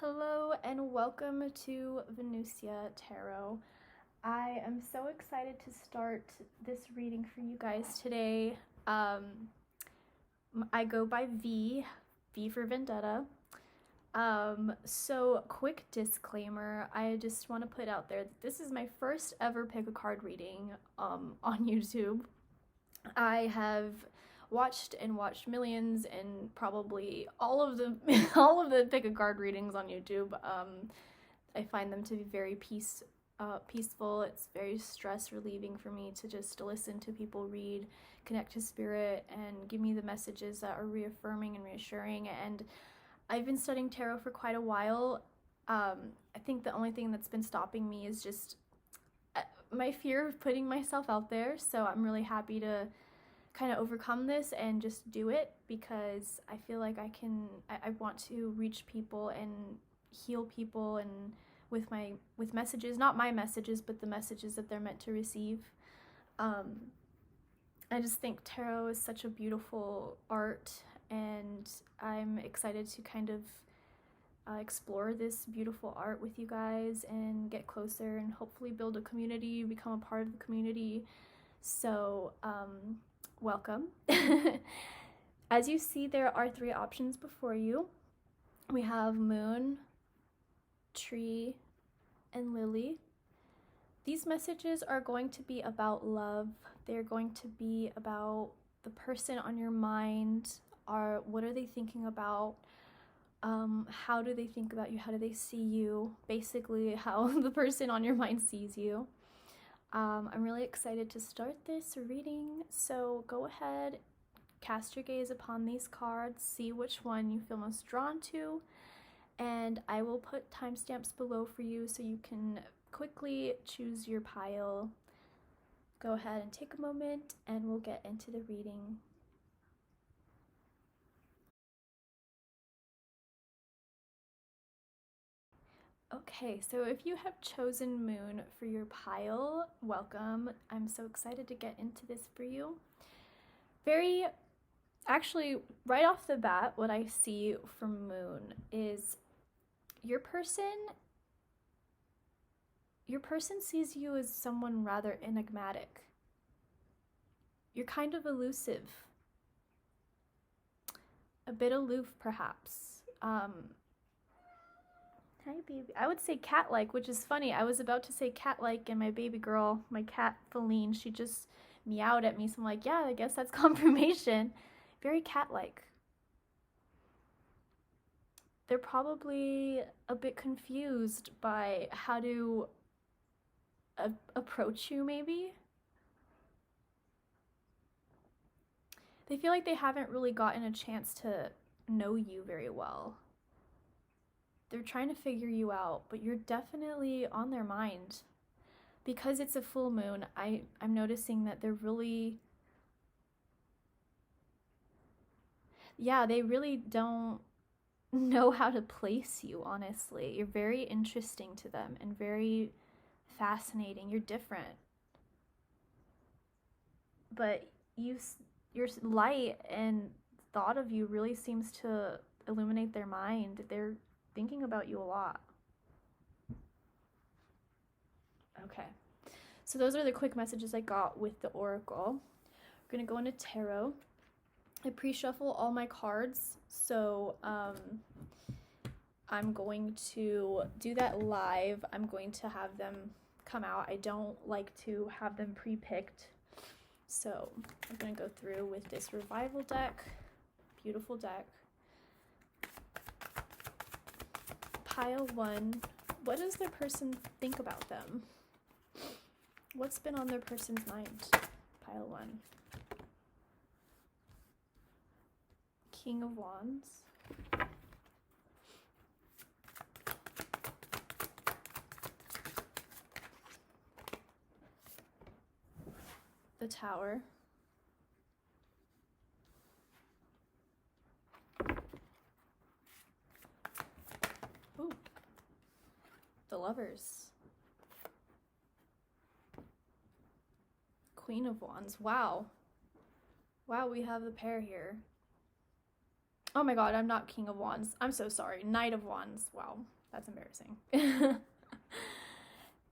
Hello and welcome to Venusia Tarot. I am so excited to start this reading for you guys today. I go by V for Vendetta. So quick disclaimer, I just want to put out there that this is my first ever pick a card reading on YouTube. I have watched millions and probably all of the pick a card readings on YouTube. I find them to be very peaceful. It's very stress relieving for me to just listen to people read, connect to spirit, and give me the messages that are reaffirming and reassuring. And I've been studying tarot for quite a while. I think the only thing that's been stopping me is just my fear of putting myself out there. So I'm really happy to kind of overcome this and just do it, because I feel like I want to reach people and heal people, and with messages, not my messages, but the messages that they're meant to receive. I just think tarot is such a beautiful art, and I'm excited to kind of explore this beautiful art with you guys and get closer and hopefully build a community, become a part of the community. So welcome. As you see, there are 3 options before you. We have Moon, Tree, and Lily. These messages are going to be about love. They're going to be about the person on your mind. What are they thinking about? How do they think about you? How do they see you? Basically, how the person on your mind sees you. I'm really excited to start this reading, so go ahead, cast your gaze upon these cards, see which one you feel most drawn to, and I will put timestamps below for you so you can quickly choose your pile. Go ahead and take a moment and we'll get into the reading. Okay, so if you have chosen Moon for your pile, welcome. I'm so excited to get into this for you. Actually, right off the bat, what I see from Moon is your person sees you as someone rather enigmatic. You're kind of elusive, a bit aloof perhaps. Hi, baby. I would say cat-like, which is funny. I was about to say cat-like, and my baby girl, my cat Feline, she just meowed at me. So I'm like, yeah, I guess that's confirmation. Very cat-like. They're probably a bit confused by how to approach you, maybe. They feel like they haven't really gotten a chance to know you very well. They're trying to figure you out, but you're definitely on their mind. Because it's a full moon, I'm noticing that they're really, they really don't know how to place you, honestly. You're very interesting to them and very fascinating. You're different. But your light and thought of you really seems to illuminate their mind. They're thinking about you a lot. Okay, so those are the quick messages I got with the oracle. We're gonna go into tarot. I pre-shuffle all my cards, so I'm going to do that live. I'm going to have them come out. I don't like to have them pre-picked, so I'm gonna go through with this revival deck. Beautiful deck. Pile 1. What does their person think about them? What's been on their person's mind? Pile 1. King of Wands. The Tower. Ooh. The Lovers. Queen of Wands. Wow. Wow, we have the pair here. Oh my god, I'm not King of Wands. I'm so sorry. Knight of Wands. Wow, that's embarrassing.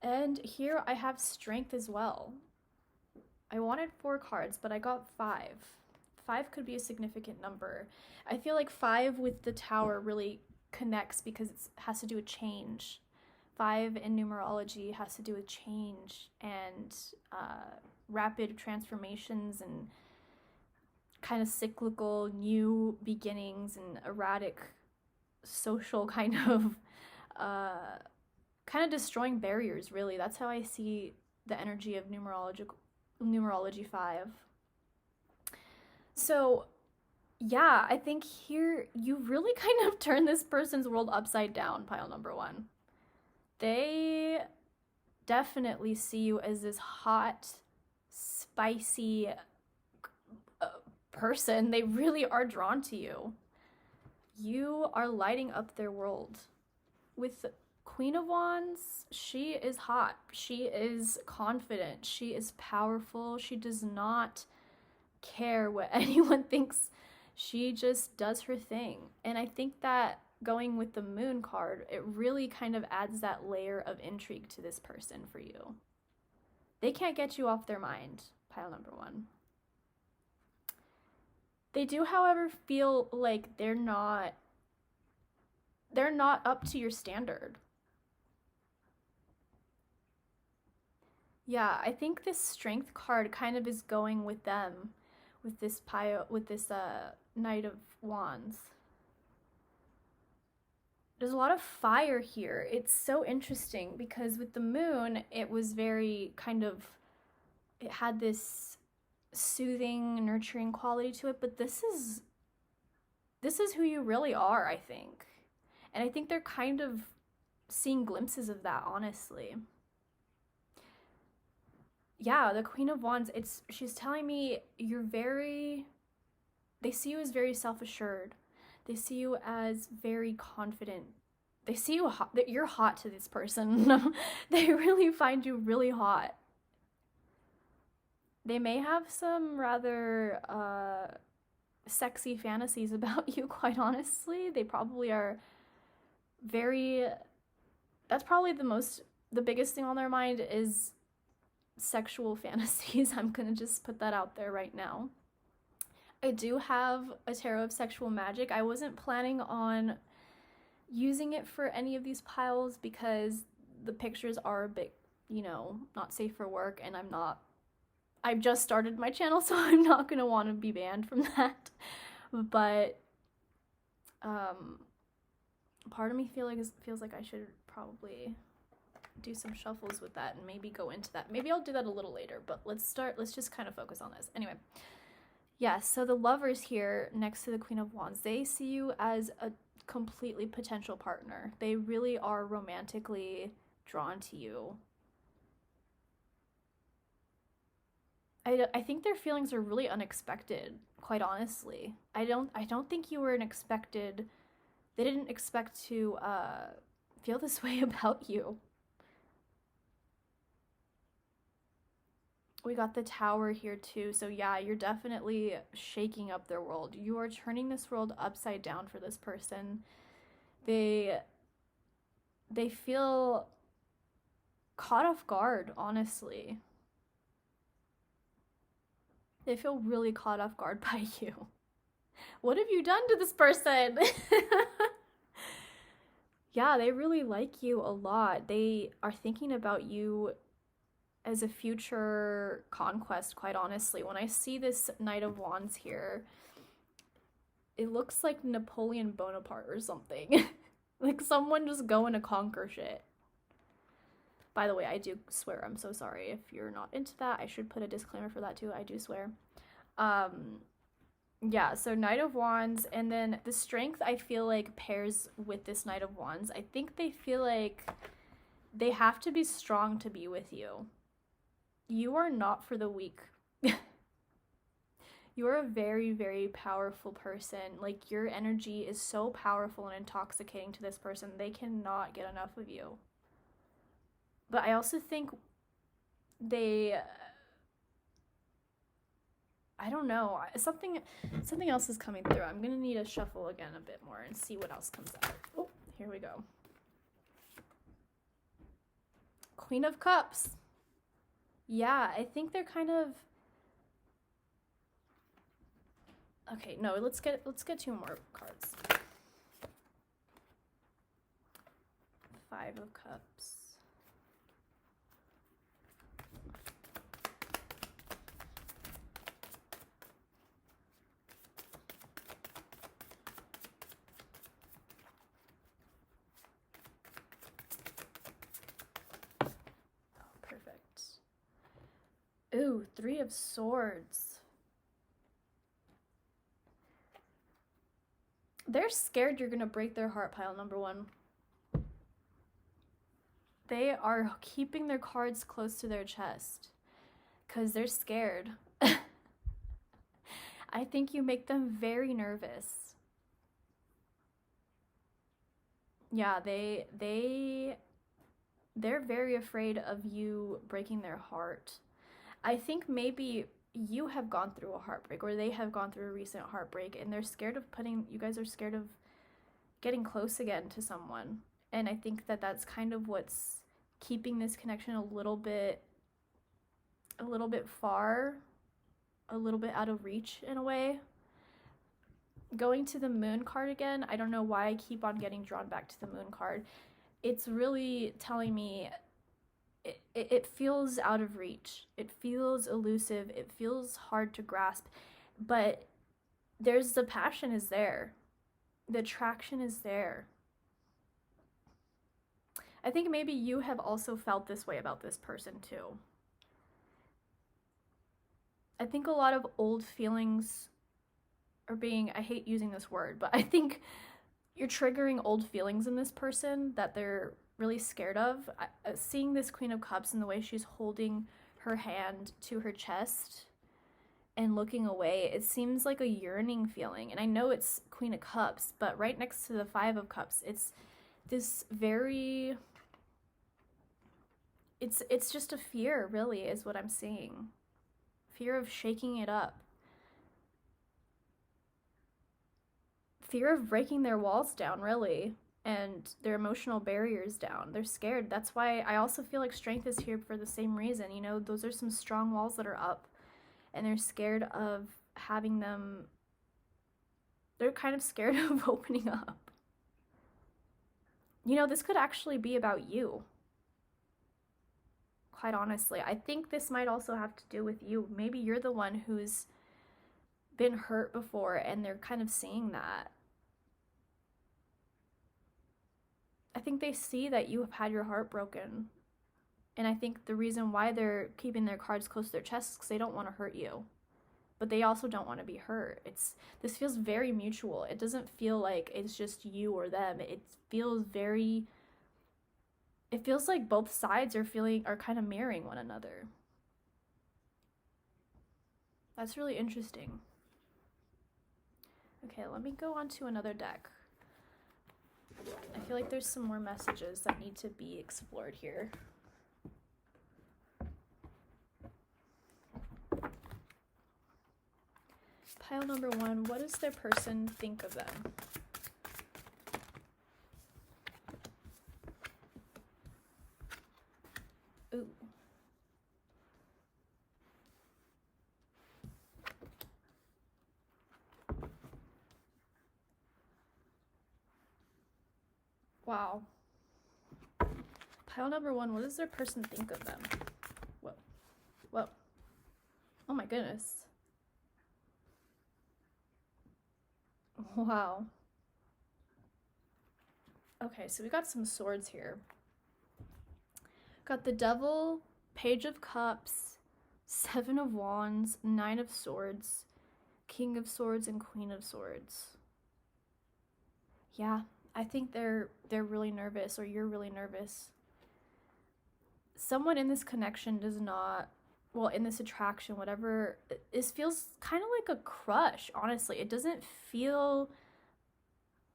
And here I have Strength as well. I wanted 4 cards, but I got 5. 5 could be a significant number. I feel like 5 with the Tower really connects because it has to do with change. 5 in numerology has to do with change and rapid transformations and kind of cyclical new beginnings and erratic social kind of destroying barriers, really. That's how I see the energy of numerology 5. So yeah, I think here you really kind of turn this person's world upside down, pile number 1. They definitely see you as this hot, spicy person. They really are drawn to you. You are lighting up their world. With Queen of Wands, she is hot. She is confident. She is powerful. She does not care what anyone thinks. She just does her thing. And I think that going with the Moon card, it really kind of adds that layer of intrigue to this person for you. They can't get you off their mind, pile number 1. They do, however, feel like they're not up to your standard. Yeah, I think this Strength card kind of is going with them, with this Knight of Wands. There's a lot of fire here. It's so interesting because with the Moon, it was very it had this soothing, nurturing quality to it, but this is who you really are, I think. And I think they're kind of seeing glimpses of that, honestly. Yeah, the Queen of Wands, she's telling me they see you as very self-assured. They see you as very confident. They see you that you're hot to this person. They really find you really hot. They may have some rather sexy fantasies about you, quite honestly. They probably are that's probably the biggest thing on their mind is sexual fantasies. I'm gonna just put that out there right now. I do have a tarot of sexual magic. I wasn't planning on using it for any of these piles because the pictures are a bit, not safe for work, and I've just started my channel, so I'm not gonna want to be banned from that. But part of me feels like I should probably do some shuffles with that and maybe go into that. Maybe I'll do that a little later, but let's just kind of focus on this. Anyway, yeah, so the Lovers here next to the Queen of Wands, they see you as a completely potential partner. They really are romantically drawn to you. I think their feelings are really unexpected, quite honestly. I don't think they didn't expect to feel this way about you. We got the Tower here too, so yeah, you're definitely shaking up their world. You are turning this world upside down for this person. They feel caught off guard, honestly. They feel really caught off guard by you. What have you done to this person? Yeah, they really like you a lot. They are thinking about you as a future conquest, quite honestly. When I see this Knight of Wands here, it looks like Napoleon Bonaparte or something. Like someone just going to conquer shit. By the way, I do swear. I'm so sorry if you're not into that. I should put a disclaimer for that too. I do swear. Yeah, so Knight of Wands, and then the Strength I feel like pairs with this Knight of Wands. I think they feel like they have to be strong to be with you. You are not for the weak. You are a very, very powerful person. Like, your energy is so powerful and intoxicating to this person. They cannot get enough of you. But I also think I don't know. Something else is coming through. I'm gonna need to shuffle again a bit more and see what else comes out. Oh, here we go. Queen of Cups. Yeah, I think they're kind of... Okay, no, let's get 2 more cards. 5 of Cups. Ooh, 3 of Swords. They're scared you're gonna break their heart, pile number 1. They are keeping their cards close to their chest because they're scared. I think you make them very nervous. Yeah, they're very afraid of you breaking their heart. I think maybe you have gone through a heartbreak, or they have gone through a recent heartbreak, and they're scared of you guys are scared of getting close again to someone. And I think that that's kind of what's keeping this connection a little bit far, a little bit out of reach in a way. Going to the Moon card again, I don't know why I keep on getting drawn back to the Moon card. It's really telling me it feels out of reach. It feels elusive. It feels hard to grasp. But the passion is there. The attraction is there. I think maybe you have also felt this way about this person too. I think a lot of old feelings are being, I hate using this word, but I think you're triggering old feelings in this person that they're really scared of. Seeing this Queen of Cups and the way she's holding her hand to her chest and looking away, it seems like a yearning feeling. And I know it's Queen of Cups, but right next to the 5 of Cups, it's this very... It's just a fear, really, is what I'm seeing. Fear of shaking it up. Fear of breaking their walls down, really, and their emotional barriers down. They're scared. That's why I also feel like Strength is here for the same reason. You know, those are some strong walls that are up, and they're scared of having them... They're kind of scared of opening up. You know, this could actually be about you. Quite honestly, I think this might also have to do with you. Maybe you're the one who's been hurt before, and they're kind of seeing that. I think they see that you have had your heart broken. And I think the reason why they're keeping their cards close to their chest is because they don't want to hurt you. But they also don't want to be hurt. This feels very mutual. It doesn't feel like it's just you or them. It feels like both sides are kind of mirroring one another. That's really interesting. Okay, let me go on to another deck. I feel like there's some more messages that need to be explored here. Pile number 1, what does their person think of them? Ooh. Wow. Pile number 1, what does their person think of them? Whoa. Whoa. Oh my goodness. Wow. Okay, so we got some swords here. Got the Devil, Page of Cups, 7 of Wands, 9 of Swords, King of Swords, and Queen of Swords. Yeah, I think they're really nervous, or you're really nervous. Someone in this connection does not, well, in this attraction, whatever, this feels kind of like a crush, honestly. It doesn't feel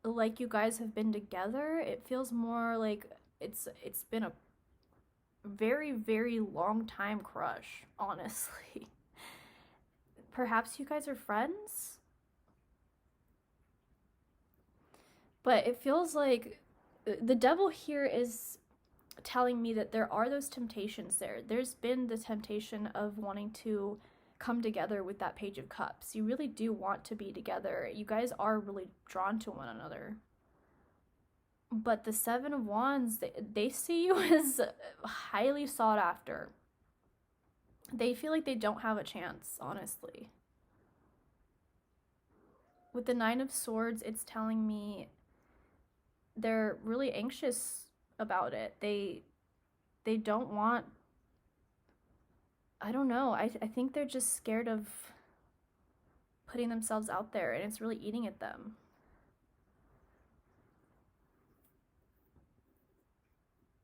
like you guys have been together. It feels more like it's been a very, very long time crush, honestly. Perhaps you guys are friends? But it feels like the devil here is telling me that there are those temptations there. There's been the temptation of wanting to come together with that Page of Cups. You really do want to be together. You guys are really drawn to one another. But the Seven of Wands, they see you as highly sought after. They feel like they don't have a chance, honestly. With the Nine of Swords, it's telling me they're really anxious about it. They don't want, I don't know, I think they're just scared of putting themselves out there, and it's really eating at them.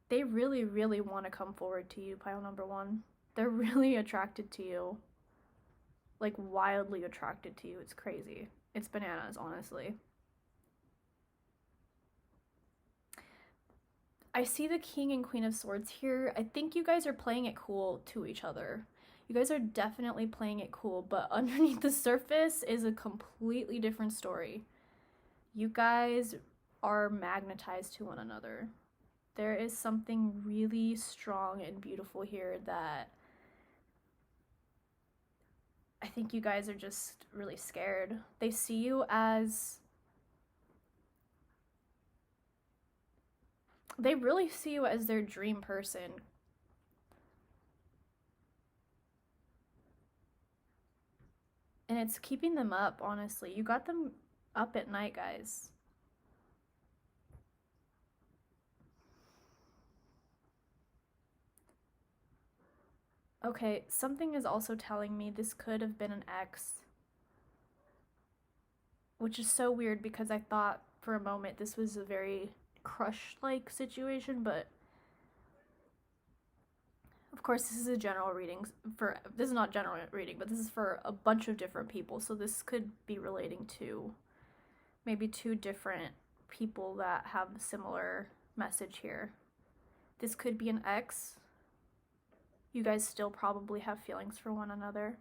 They really, really want to come forward to you, pile number one. They're really attracted to you. Like, wildly attracted to you. It's crazy. It's bananas, honestly. I see the King and Queen of Swords here. I think you guys are playing it cool to each other. You guys are definitely playing it cool, but underneath the surface is a completely different story. You guys are magnetized to one another. There is something really strong and beautiful here that I think you guys are just really scared. They see you as... They really see you as their dream person. And it's keeping them up, honestly. You got them up at night, guys. Okay, something is also telling me this could have been an ex. Which is so weird because I thought for a moment this was a very crush-like situation, but of course this is a general reading for, this is not general reading, but this is for a bunch of different people, so this could be relating to maybe two different people that have a similar message here. This could be an ex. You guys still probably have feelings for one another.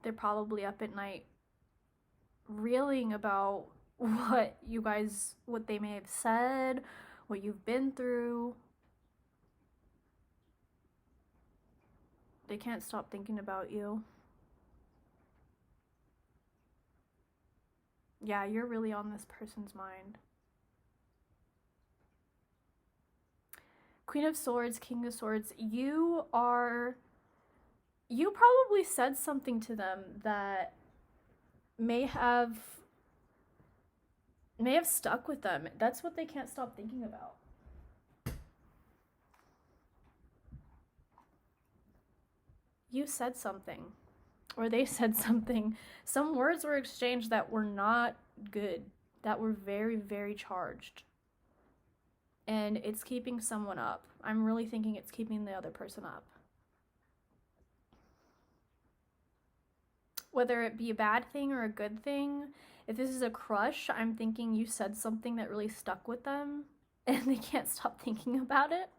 They're probably up at night reeling about what they may have said, what you've been through. They can't stop thinking about you. Yeah, you're really on this person's mind. Queen of Swords, King of Swords, you probably said something to them that may have stuck with them. That's what they can't stop thinking about. You said something, or they said something. Some words were exchanged that were not good, that were very, very charged. And it's keeping someone up. I'm really thinking it's keeping the other person up. Whether it be a bad thing or a good thing, if this is a crush, I'm thinking you said something that really stuck with them and they can't stop thinking about it.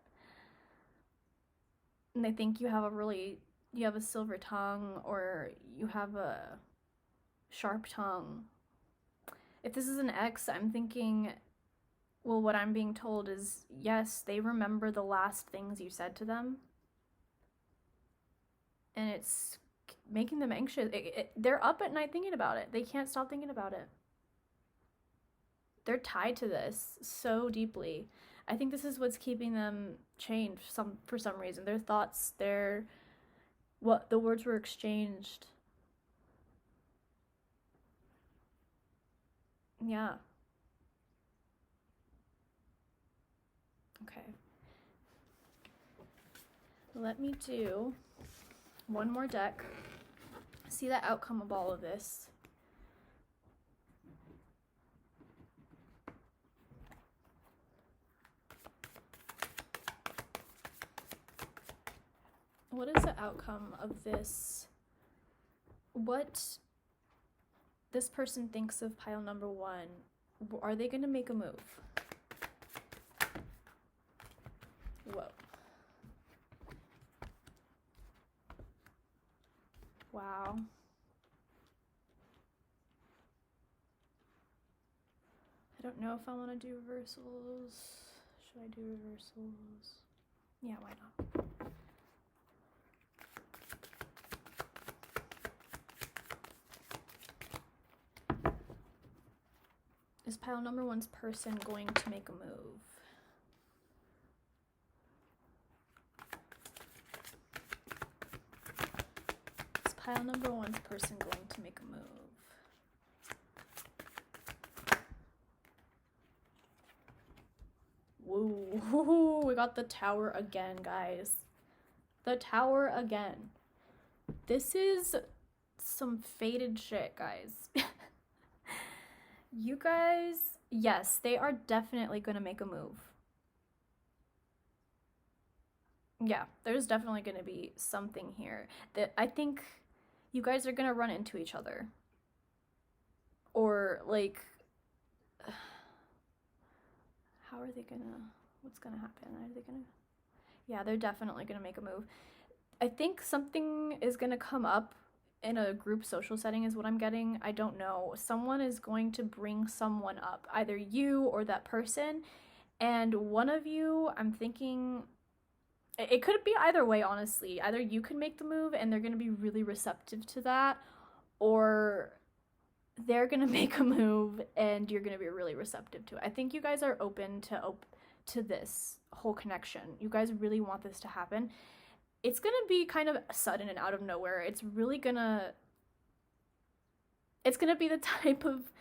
And they think you have a silver tongue, or you have a sharp tongue. If this is an ex, I'm thinking, well, what I'm being told is, yes, they remember the last things you said to them. And it's making them anxious. They're up at night thinking about it. They can't stop thinking about it. They're tied to this so deeply. I think this is what's keeping them chained for some reason. Their thoughts, what the words were exchanged. Yeah. Okay. Let me do one more deck. See the outcome of all of this. What is the outcome of this? What this person thinks of pile number one. Are they going to make a move? Whoa. Wow. don't know if I want to do reversals. Should I do reversals? Yeah, why not? Is pile number one's person going to make a move? Is pile number one's person going to make a move? Woo, we got the Tower again, guys. The Tower again. This is some fated shit, guys. You guys, yes, they are definitely gonna make a move. Yeah, there's definitely gonna be something here that I think you guys are gonna run into each other. Or, like, how are they gonna, what's gonna happen? Are they gonna, yeah, they're definitely gonna make a move. I think something is gonna come up in a group social setting is what I'm getting. I don't know. Someone is going to bring someone up, either you or that person. And one of you, I'm thinking, it could be either way, honestly. Either you can make the move and they're going to be really receptive to that, or they're going to make a move and you're going to be really receptive to it. I think you guys are open to this whole connection. You guys really want this to happen. It's gonna be kind of sudden and out of nowhere. It's really gonna be the type of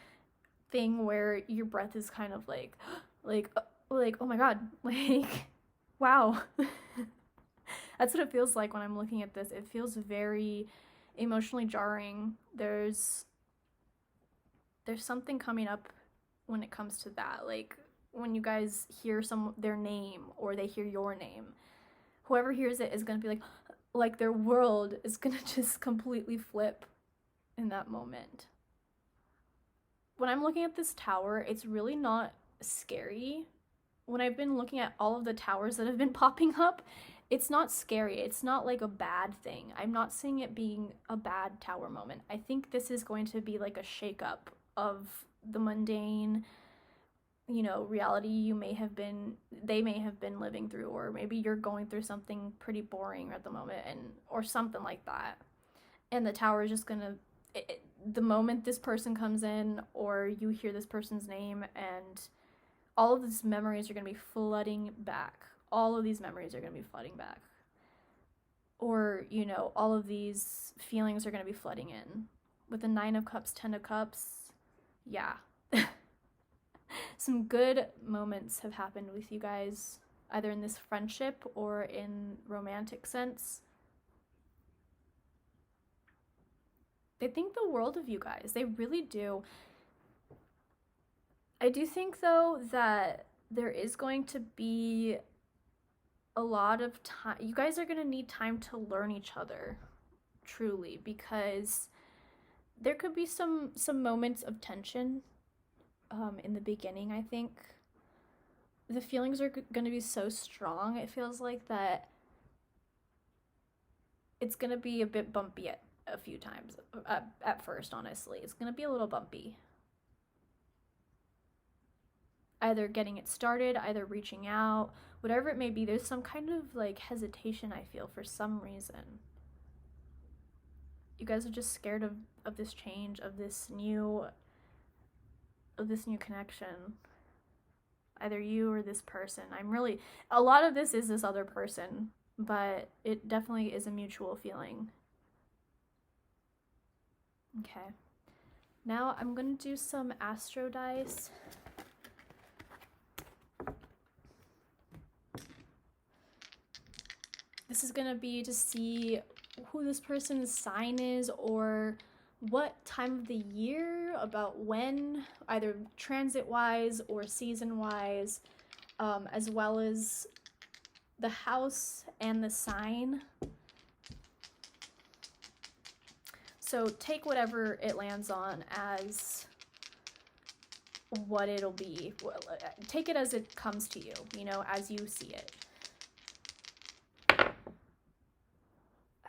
thing where your breath is kind of like, oh my god, like, wow. That's what it feels like when I'm looking at this. It feels very emotionally jarring. There's something coming up when it comes to that. Like, when you guys hear their name or they hear your name, whoever hears it is going to be like their world is going to just completely flip in that moment. When I'm looking at this tower, it's really not scary. When I've been looking at all of the towers that have been popping up, it's not scary. It's not like a bad thing. I'm not seeing it being a bad tower moment. I think this is going to be like a shakeup of the mundane, you know, reality they may have been living through, or maybe you're going through something pretty boring at the moment, or something like that. And the tower is just gonna, the moment this person comes in, or you hear this person's name, and all of these memories are gonna be flooding back. All of these memories are gonna be flooding back. Or, you know, all of these feelings are gonna be flooding in. With the 9 of Cups, 10 of Cups, yeah. Some good moments have happened with you guys, either in this friendship or in romantic sense. They think the world of you guys. They really do. I do think, though, that there is going to be a lot of time. You guys are going to need time to learn each other, truly, because there could be some moments of tension in the beginning. I think the feelings are going to be so strong. It feels like that it's going to be a bit bumpy at a few times at first. Honestly, it's going to be a little bumpy, either getting it started, either reaching out, whatever it may be. There's some kind of like hesitation, I feel, for some reason. You guys are just scared of this change, of this new connection. Either you or this person. A lot of this is this other person, but it definitely is a mutual feeling. Okay. Now I'm gonna do some astro dice. This is gonna be to see who this person's sign is, or what time of the year, about when, either transit-wise or season-wise, as well as the house and the sign. So take whatever it lands on as what it'll be. Take it as it comes to you, you know, as you see it.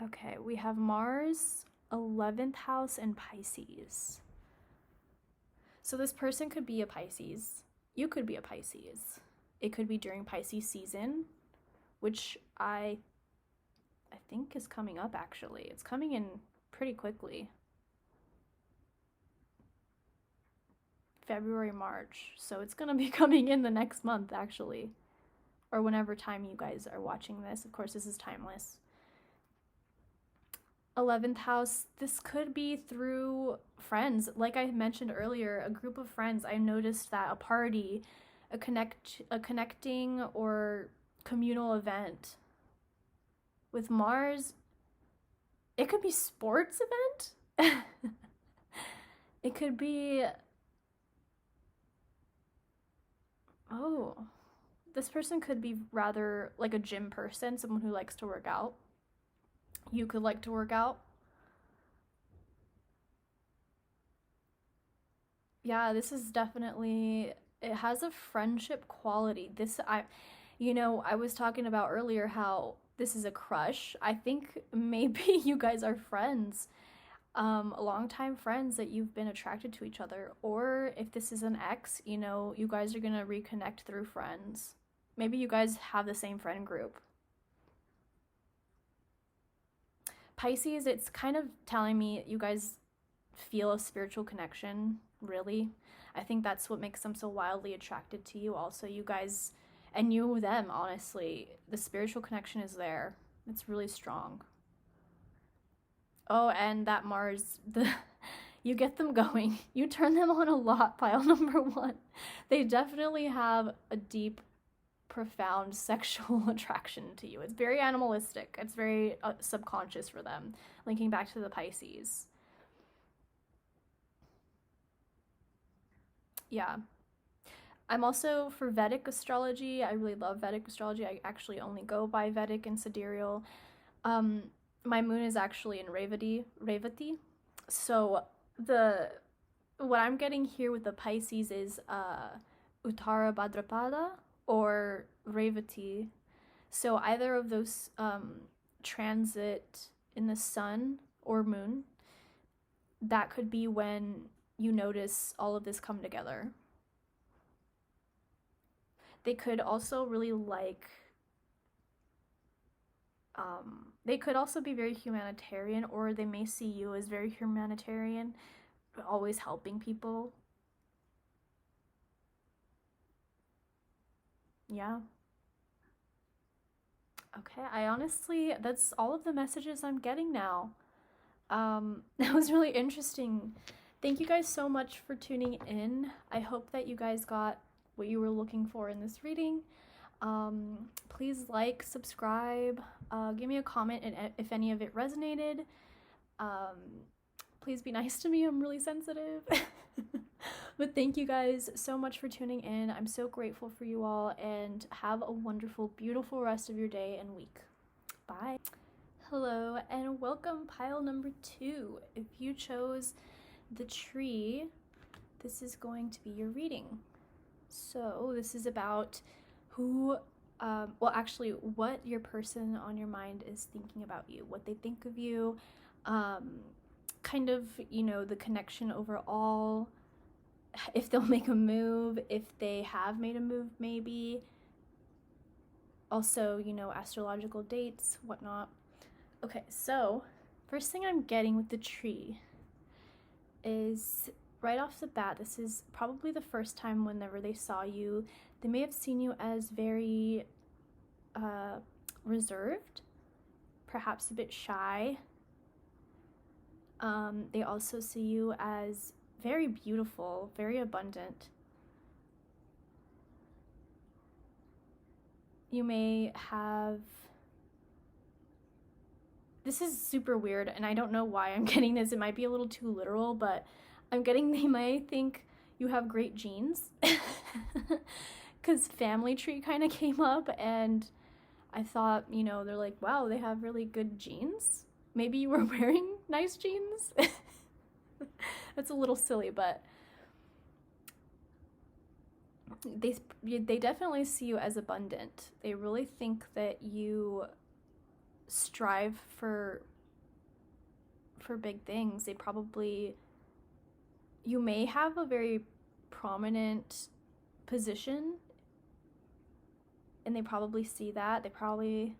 Okay, we have Mars, 11th house, and Pisces. So this person could be a Pisces. you could be a Pisces. It could be during Pisces season, which I think is coming up actually. It's coming in pretty quickly. February, March. So it's gonna be coming in the next month actually. Or whenever time you guys are watching this. Of course, this is timeless. 11th house, this could be through friends. Like I mentioned earlier, a group of friends. I noticed that a party, a connecting or communal event. With Mars, it could be sports event. It could be, oh, this person could be rather like a gym person, someone who likes to work out. You could like to work out. Yeah, this is definitely, it has a friendship quality. I was talking about earlier how this is a crush. I think maybe you guys are friends, longtime friends that you've been attracted to each other. Or if this is an ex, you guys are gonna reconnect through friends. Maybe you guys have the same friend group. Pisces, it's kind of telling me you guys feel a spiritual connection, really. I think that's what makes them so wildly attracted to you. Also, you guys, and you them, honestly, the spiritual connection is there. It's really strong. Oh, and that Mars, you get them going. You turn them on a lot, pile number one. They definitely have a deep, profound sexual attraction to you. It's very animalistic. It's very subconscious for them, linking back to the Pisces. Yeah. I'm also for Vedic astrology. I really love Vedic astrology. I actually only go by Vedic and sidereal. Um, my moon is actually in Revati. So what I'm getting here with the Pisces is Uttara Bhadrapada or Revati. So either of those transit in the sun or moon, that could be when you notice all of this come together. They could also really they could also be very humanitarian, or they may see you as very humanitarian, always helping people. Yeah. Okay, that's all of the messages I'm getting now. That was really interesting. Thank you guys so much for tuning in. I hope that you guys got what you were looking for in this reading. Please like, subscribe, give me a comment if any of it resonated. Please be nice to me. I'm really sensitive. But thank you guys so much for tuning in. I'm so grateful for you all, and have a wonderful, beautiful rest of your day and week. Bye. Hello and welcome, pile number 2. If you chose the tree, this is going to be your reading. So this is about what your person on your mind is thinking about you, what they think of you, kind of, the connection overall, if they'll make a move, if they have made a move maybe. Also, astrological dates, whatnot. Okay, so first thing I'm getting with the tree is right off the bat, this is probably the first time whenever they saw you, they may have seen you as very reserved, perhaps a bit shy. They also see you as very beautiful, very abundant. You may have, this is super weird, and I don't know why I'm getting this. It might be a little too literal, but I'm getting they might think you have great genes. Because family tree kind of came up, and I thought, they're like, wow, they have really good genes. Maybe you were wearing nice jeans. That's a little silly, but they definitely see you as abundant. They really think that you strive for big things. You may have a very prominent position, and they probably see that. They probably,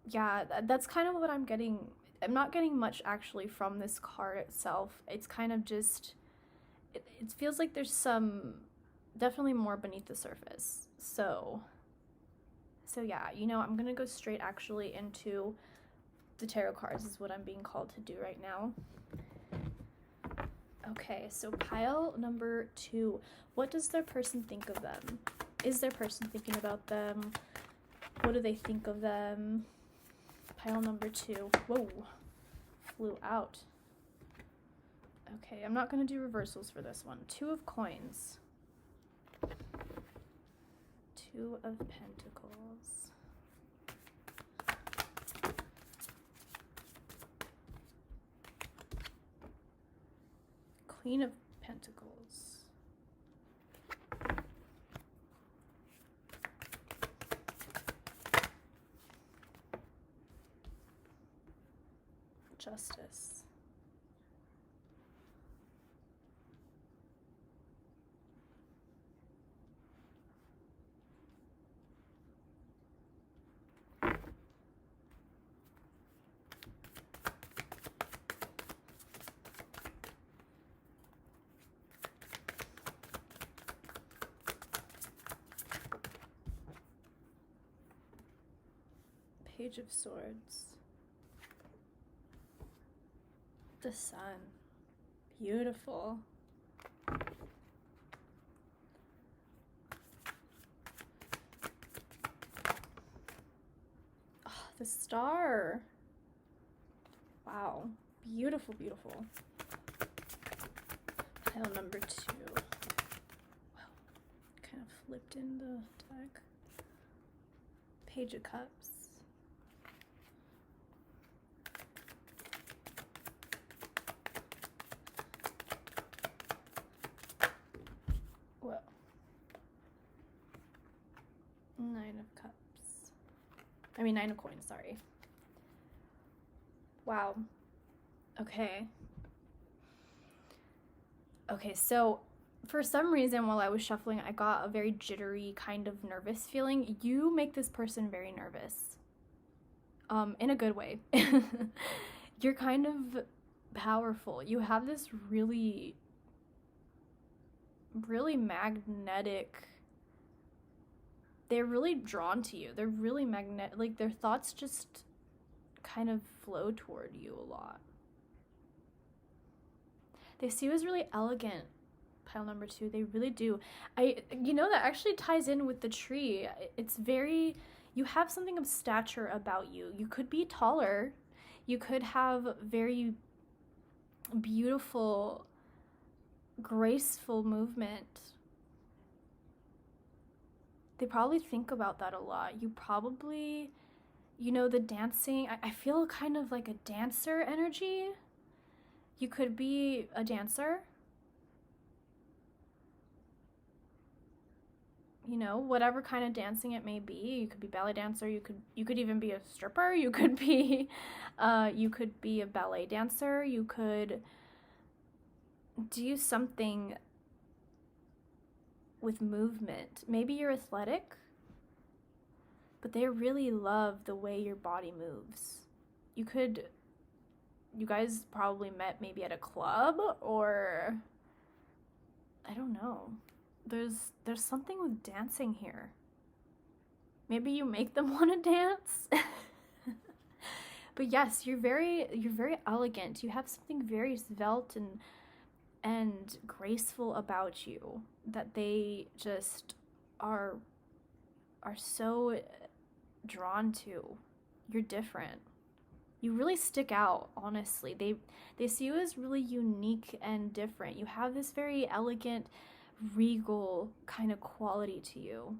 yeah, that's kind of what I'm getting. I'm not getting much actually from this card itself. It's kind of just, it feels like there's some, definitely more beneath the surface. So yeah, you know, I'm gonna go straight actually into the tarot cards is what I'm being called to do right now. Okay, so pile number 2. What does their person think of them? Is their person thinking about them? What do they think of them? Pile number 2. Whoa, flew out. Okay, I'm not going to do reversals for this one. 2 of coins. 2 of pentacles. Queen of pentacles. Justice. Page of Swords. The Sun. Beautiful. Oh, the Star. Wow. Beautiful, beautiful. Pile number 2. Wow. Kind of flipped in the deck. Page of Cups. Whoa. 9 of Cups. I mean 9 of Coins, sorry. Wow. Okay. Okay, so for some reason while I was shuffling, I got a very jittery kind of nervous feeling. You make this person very nervous. In a good way. You're kind of powerful. You have this really, really magnetic, they're really drawn to you. They're really magnetic, like their thoughts just kind of flow toward you a lot. They see you as really elegant, pile number 2. They really do. You know, that actually ties in with the tree. It's very, you have something of stature about you. You could be taller. You could have very beautiful, graceful movement. They probably think about that a lot. You probably, you know, the dancing, I feel kind of like a dancer energy. You could be a dancer. You know, whatever kind of dancing it may be. You could be ballet dancer. You could even be a stripper. You could be a ballet dancer. You could do something with movement. Maybe you're athletic, but they really love the way your body moves. You guys probably met maybe at a club, or I don't know. There's something with dancing here. Maybe you make them want to dance. But yes, you're very elegant. You have something very svelte and graceful about you that they just are so drawn to. You're different. You really stick out, honestly. They see you as really unique and different. You have this very elegant, regal kind of quality to you.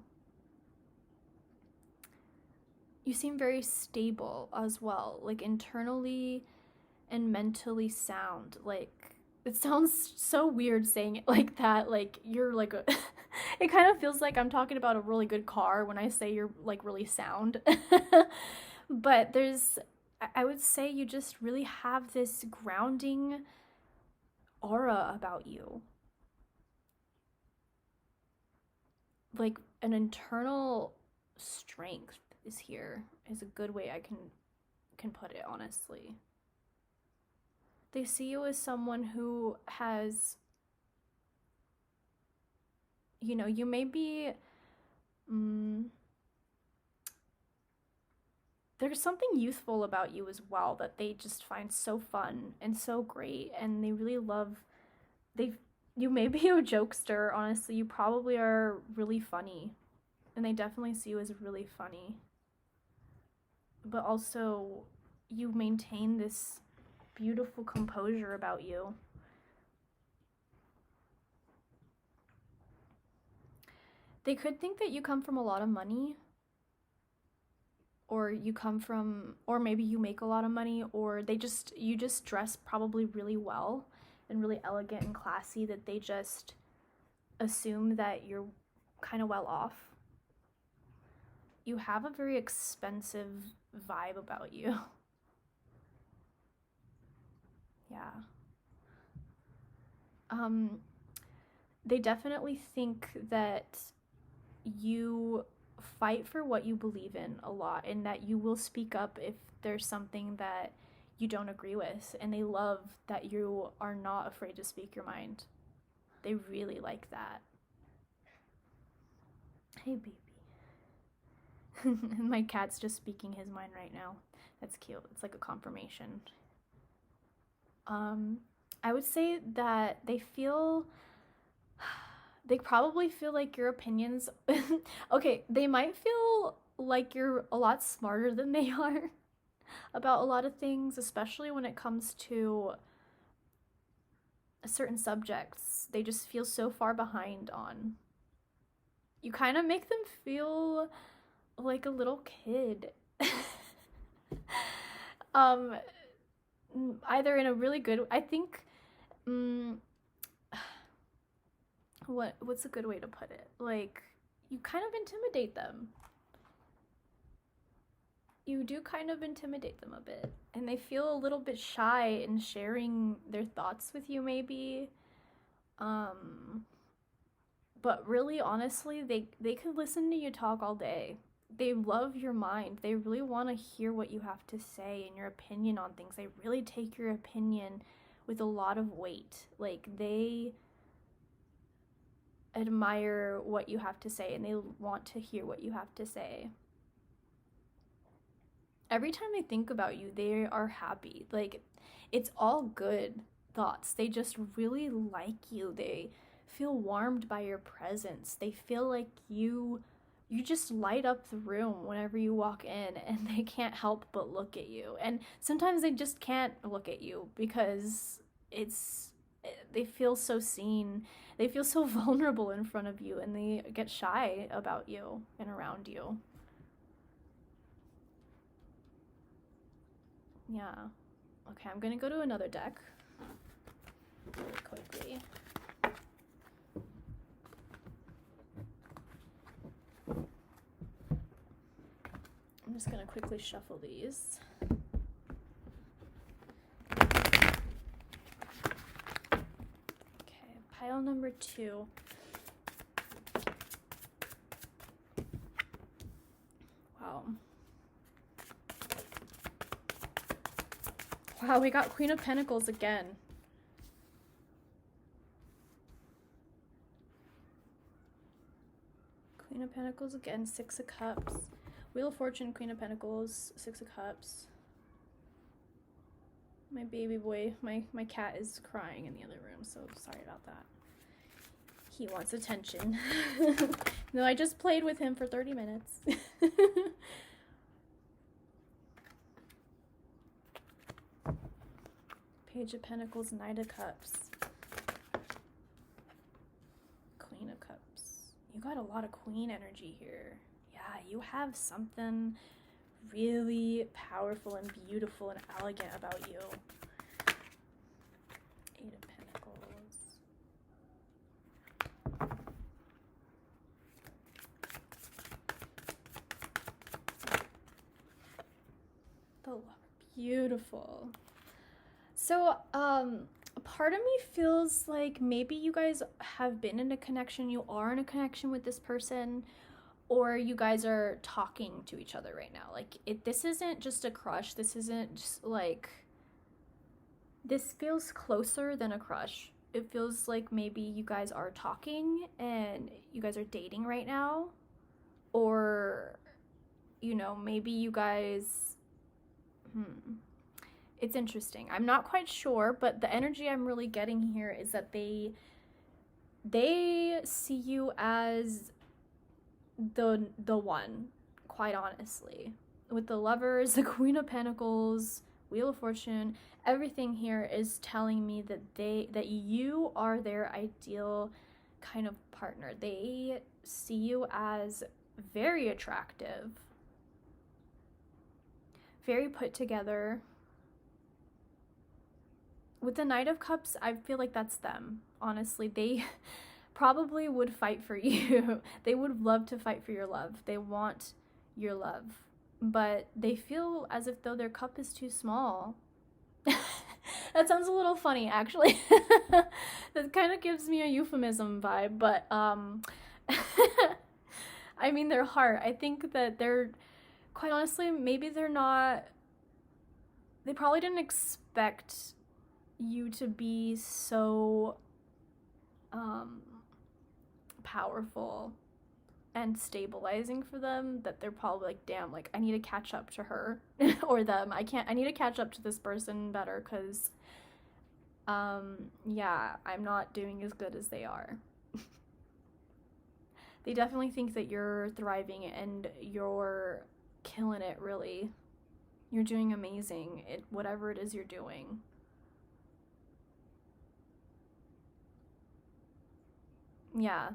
You seem very stable as well, like internally and mentally sound. Like, it sounds so weird saying it like that. Like, you're like a it kind of feels like I'm talking about a really good car when I say you're like really sound. But I would say you just really have this grounding, aura about you. Like an internal strength is here, is a good way I can put it, honestly. They see you as someone who has, you know, you may be, there's something youthful about you as well that they just find so fun and so great, and they really love, you may be a jokester, honestly. You probably are really funny, and they definitely see you as really funny. But also, you maintain this beautiful composure about you. They could think that you come from a lot of money, or you come from, or maybe you make a lot of money, or you just dress probably really well and really elegant and classy, that they just assume that you're kind of well off. You have a very expensive vibe about you. Yeah. They definitely think that you fight for what you believe in a lot, and that you will speak up if there's something that you don't agree with, and they love that you are not afraid to speak your mind. They really like that. Hey, baby. My cat's just speaking his mind right now. That's cute. It's like a confirmation. I would say that they probably feel like your opinions, okay, they might feel like you're a lot smarter than they are about a lot of things, especially when it comes to certain subjects they just feel so far behind on. You kind of make them feel like a little kid. Either in a really good, I think, what's a good way to put it? Like, you kind of intimidate them. You do kind of intimidate them a bit, and they feel a little bit shy in sharing their thoughts with you, maybe. But really, honestly, they could listen to you talk all day. They love your mind. They really want to hear what you have to say and your opinion on things. They really take your opinion with a lot of weight. Like, they admire what you have to say, and they want to hear what you have to say. Every time they think about you, they are happy. Like, it's all good thoughts. They just really like you. They feel warmed by your presence. They feel like you just light up the room whenever you walk in, and they can't help but look at you. And sometimes they just can't look at you because they feel so seen. They feel so vulnerable in front of you, and they get shy about you and around you. Yeah. Okay, I'm gonna go to another deck really quickly. I'm just gonna quickly shuffle these. Okay, pile number 2. Wow. Wow, we got Queen of Pentacles again. Queen of Pentacles again, 6 of Cups. Wheel of Fortune, Queen of Pentacles, 6 of Cups. My baby boy, my cat is crying in the other room, so sorry about that. He wants attention. No, I just played with him for 30 minutes. Page of Pentacles, Knight of Cups. Queen of Cups. You got a lot of Queen energy here. Yeah, you have something really powerful and beautiful and elegant about you. 8 of Pentacles. The Lover. Beautiful. So, part of me feels like maybe you guys have been in a connection, you are in a connection with this person, or you guys are talking to each other right now. Like, this isn't just a crush. This isn't just like, this feels closer than a crush. It feels like maybe you guys are talking and you guys are dating right now, or, you know, maybe you guys, it's interesting. I'm not quite sure, but the energy I'm really getting here is that they see you as the one, quite honestly. With the Lovers, the Queen of Pentacles, Wheel of Fortune, everything here is telling me that you are their ideal kind of partner. They see you as very attractive, very put together. With the Knight of Cups, I feel like that's them. Honestly, they probably would fight for you. They would love to fight for your love. They want your love. But they feel as if though their cup is too small. That sounds a little funny, actually. That kind of gives me a euphemism vibe, but I mean their heart. I think that they're, quite honestly, maybe they're not, they probably didn't expect you to be so powerful and stabilizing for them, that they're probably like, damn, like I need to catch up to her or them. I need to catch up to this person better, because yeah, I'm not doing as good as they are. They definitely think that you're thriving and you're killing it, really. You're doing amazing at whatever it is you're doing. Yeah,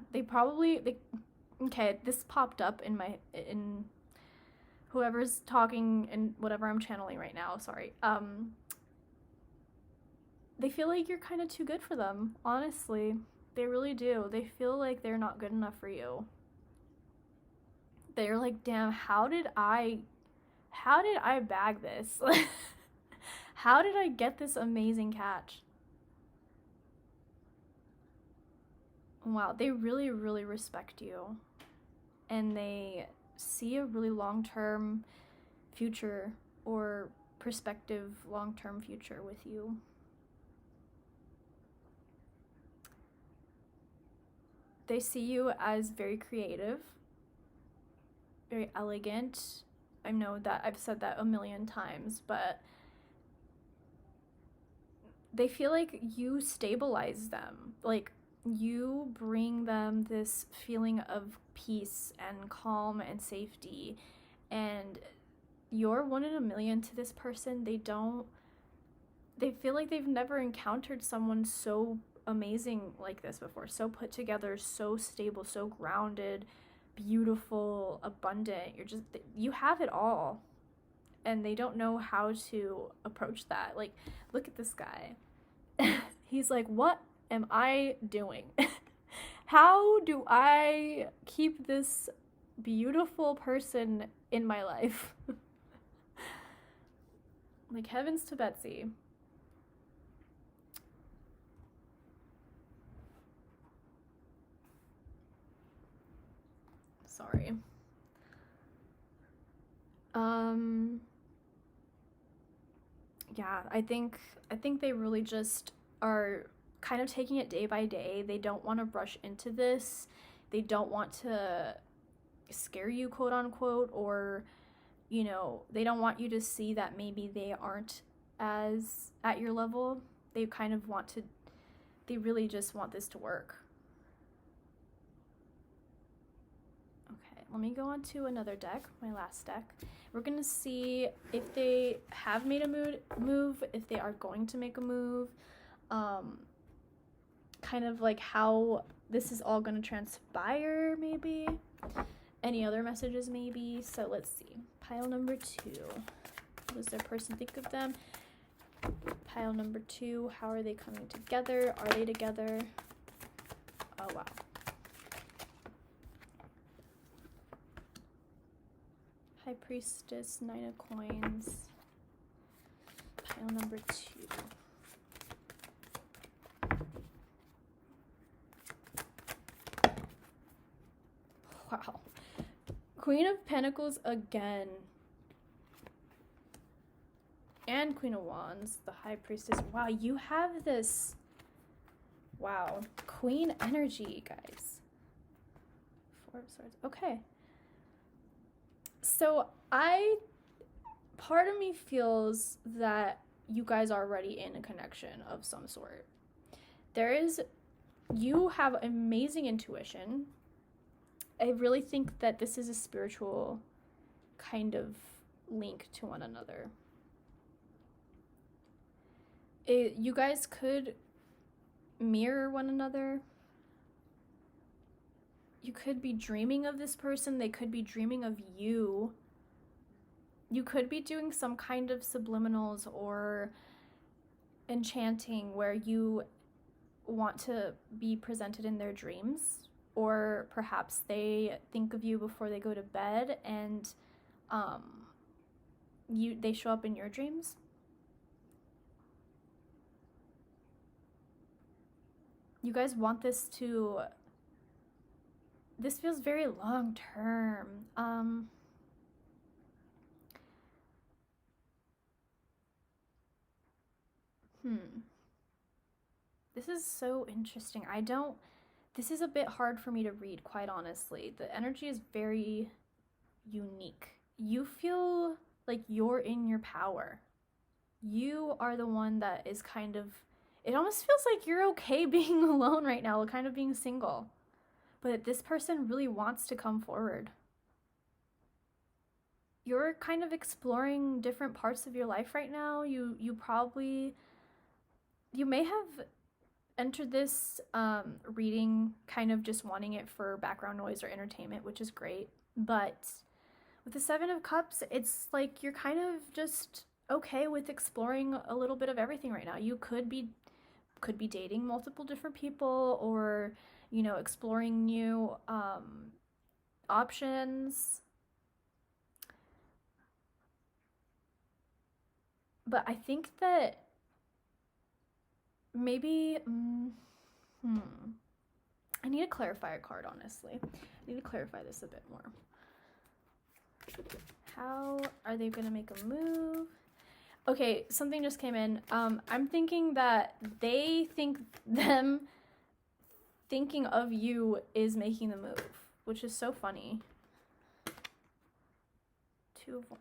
okay, this popped up in whoever's talking and whatever I'm channeling right now, sorry. They feel like you're kind of too good for them, honestly. They really do. They feel like they're not good enough for you. They're like, damn, how did I bag this? How did I get this amazing catch? Wow, they really, really respect you. And they see a really long-term future, or prospective long-term future with you. They see you as very creative, very elegant. I know that I've said that a million times, but they feel like you stabilize them. Like, you bring them this feeling of peace and calm and safety, and you're 1 in a million to this person. They feel like they've never encountered someone so amazing like this before, so put together, so stable, so grounded, beautiful, abundant. You have it all, and they don't know how to approach that. Like, look at this guy. He's like, what am I doing? How do I keep this beautiful person in my life? Like, heavens to Betsy. Sorry. Yeah, I think they really just are kind of taking it day by day. They don't want to rush into this. They don't want to scare you, quote unquote, or, you know, they don't want you to see that maybe they aren't as at your level. They kind of they really just want this to work. Okay, let me go on to another deck, my last deck. We're gonna see if they have made a move, if they are going to make a move, kind of like how this is all gonna transpire, maybe. Any other messages, maybe. So let's see. Pile number 2. What does their person think of them? Pile number 2. How are they coming together? Are they together? Oh, wow. High Priestess, 9 of Coins. Pile number 2. Wow. Queen of Pentacles again. And Queen of Wands, the High Priestess. Wow, you have this. Wow. Queen energy, guys. Four of Swords. Okay. So part of me feels that you guys are already in a connection of some sort. You have amazing intuition. I really think that this is a spiritual kind of link to one another. You guys could mirror one another. You could be dreaming of this person. They could be dreaming of you. You could be doing some kind of subliminals or enchanting where you want to be presented in their dreams, or perhaps they think of you before they go to bed and they show up in your dreams. You guys want this feels very long term. This is so interesting. This is a bit hard for me to read, quite honestly. The energy is very unique. You feel like you're in your power. You are the one that is kind of, it almost feels like you're okay being alone right now, kind of being single. But this person really wants to come forward. You're kind of exploring different parts of your life right now. You may have entered this reading kind of just wanting it for background noise or entertainment, which is great. But with the Seven of Cups, it's like you're kind of just okay with exploring a little bit of everything right now. You could be dating multiple different people, or exploring new options. But I think that maybe I need to clarify a card, honestly. I need to clarify this a bit more. How are they gonna make a move? Okay, something just came in. I'm thinking that they think them thinking of you is making the move, which is so funny. Two of Wands.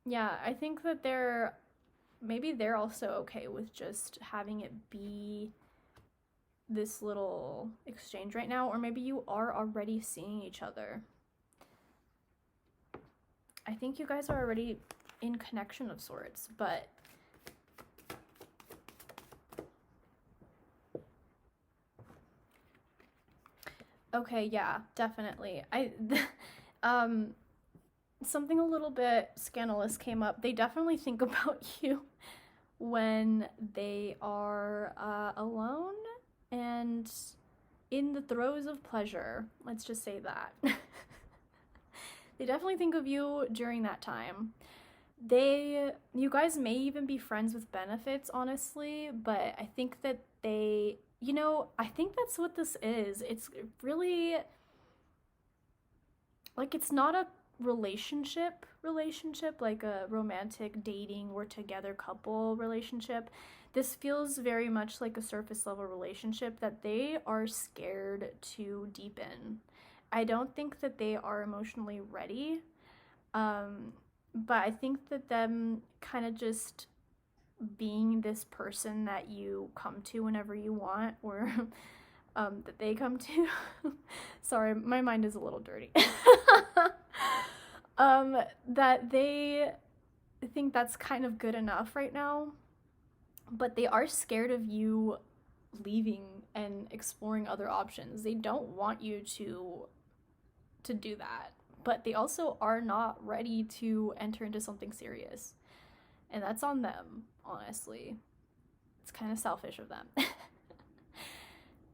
Yeah, I think that maybe they're also okay with just having it be this little exchange right now, or maybe you are already seeing each other. I think you guys are already in connection of sorts, but okay, yeah, definitely. Something a little bit scandalous came up. They definitely think about you when they are alone and in the throes of pleasure. Let's just say that. They definitely think of you during that time. You guys may even be friends with benefits, honestly, but I think that I think that's what this is. It's really, like, it's not a relationship, like a romantic dating, we're together couple relationship. This feels very much like a surface level relationship that they are scared to deepen. I don't think that they are emotionally ready, but I think that them kind of just being this person that you come to whenever you want, or that they come to. Sorry, my mind is a little dirty. That they think that's kind of good enough right now, but they are scared of you leaving and exploring other options. They don't want you to do that, but they also are not ready to enter into something serious, and that's on them, honestly. It's kind of selfish of them.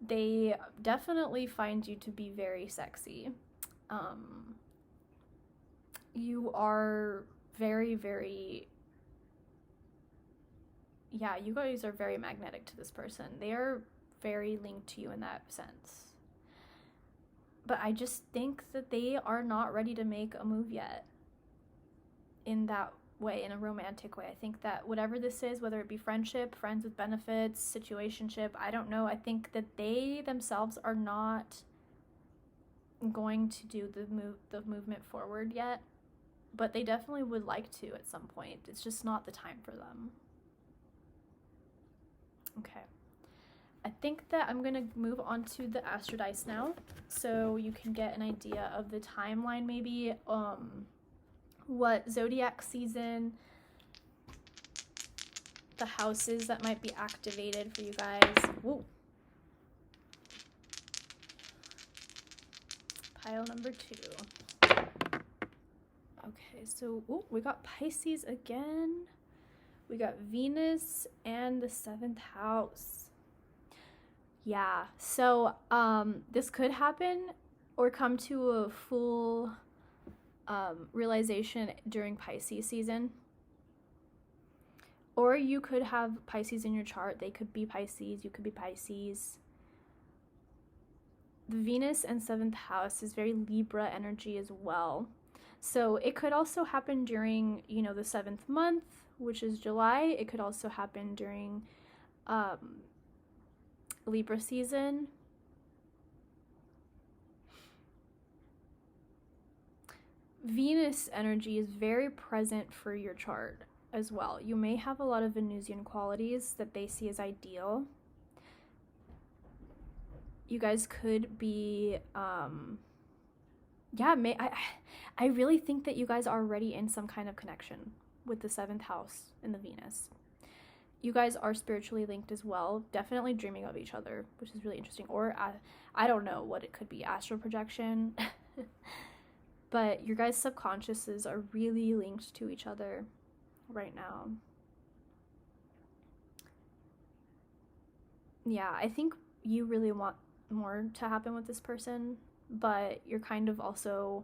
They definitely find you to be very sexy. You are very, very, yeah, you guys are very magnetic to this person. They are very linked to you in that sense. But I just think that they are not ready to make a move yet in that way, in a romantic way. I think that whatever this is, whether it be friendship, friends with benefits, situationship, I don't know. I think that they themselves are not going to do the movement forward yet, but they definitely would like to at some point. It's just not the time for them. Okay. I think that I'm going to move on to the Astro Dice now, so you can get an idea of the timeline, maybe, what zodiac season, the houses that might be activated for you guys. Whoa. Pile number 2. Okay, so we got Pisces again. We got Venus and the 7th house. Yeah, so this could happen or come to a full realization during Pisces season. Or you could have Pisces in your chart. They could be Pisces, you could be Pisces. The Venus and 7th house is very Libra energy as well. So it could also happen during, the 7th month, which is July. It could also happen during Libra season. Venus energy is very present for your chart as well. You may have a lot of Venusian qualities that they see as ideal. You guys could be, I really think that you guys are already in some kind of connection with the 7th house and the Venus. You guys are spiritually linked as well, definitely dreaming of each other, which is really interesting. Or I don't know what it could be, astral projection. But your guys' subconsciouses are really linked to each other right now. Yeah, I think you really want more to happen with this person, but you're kind of also,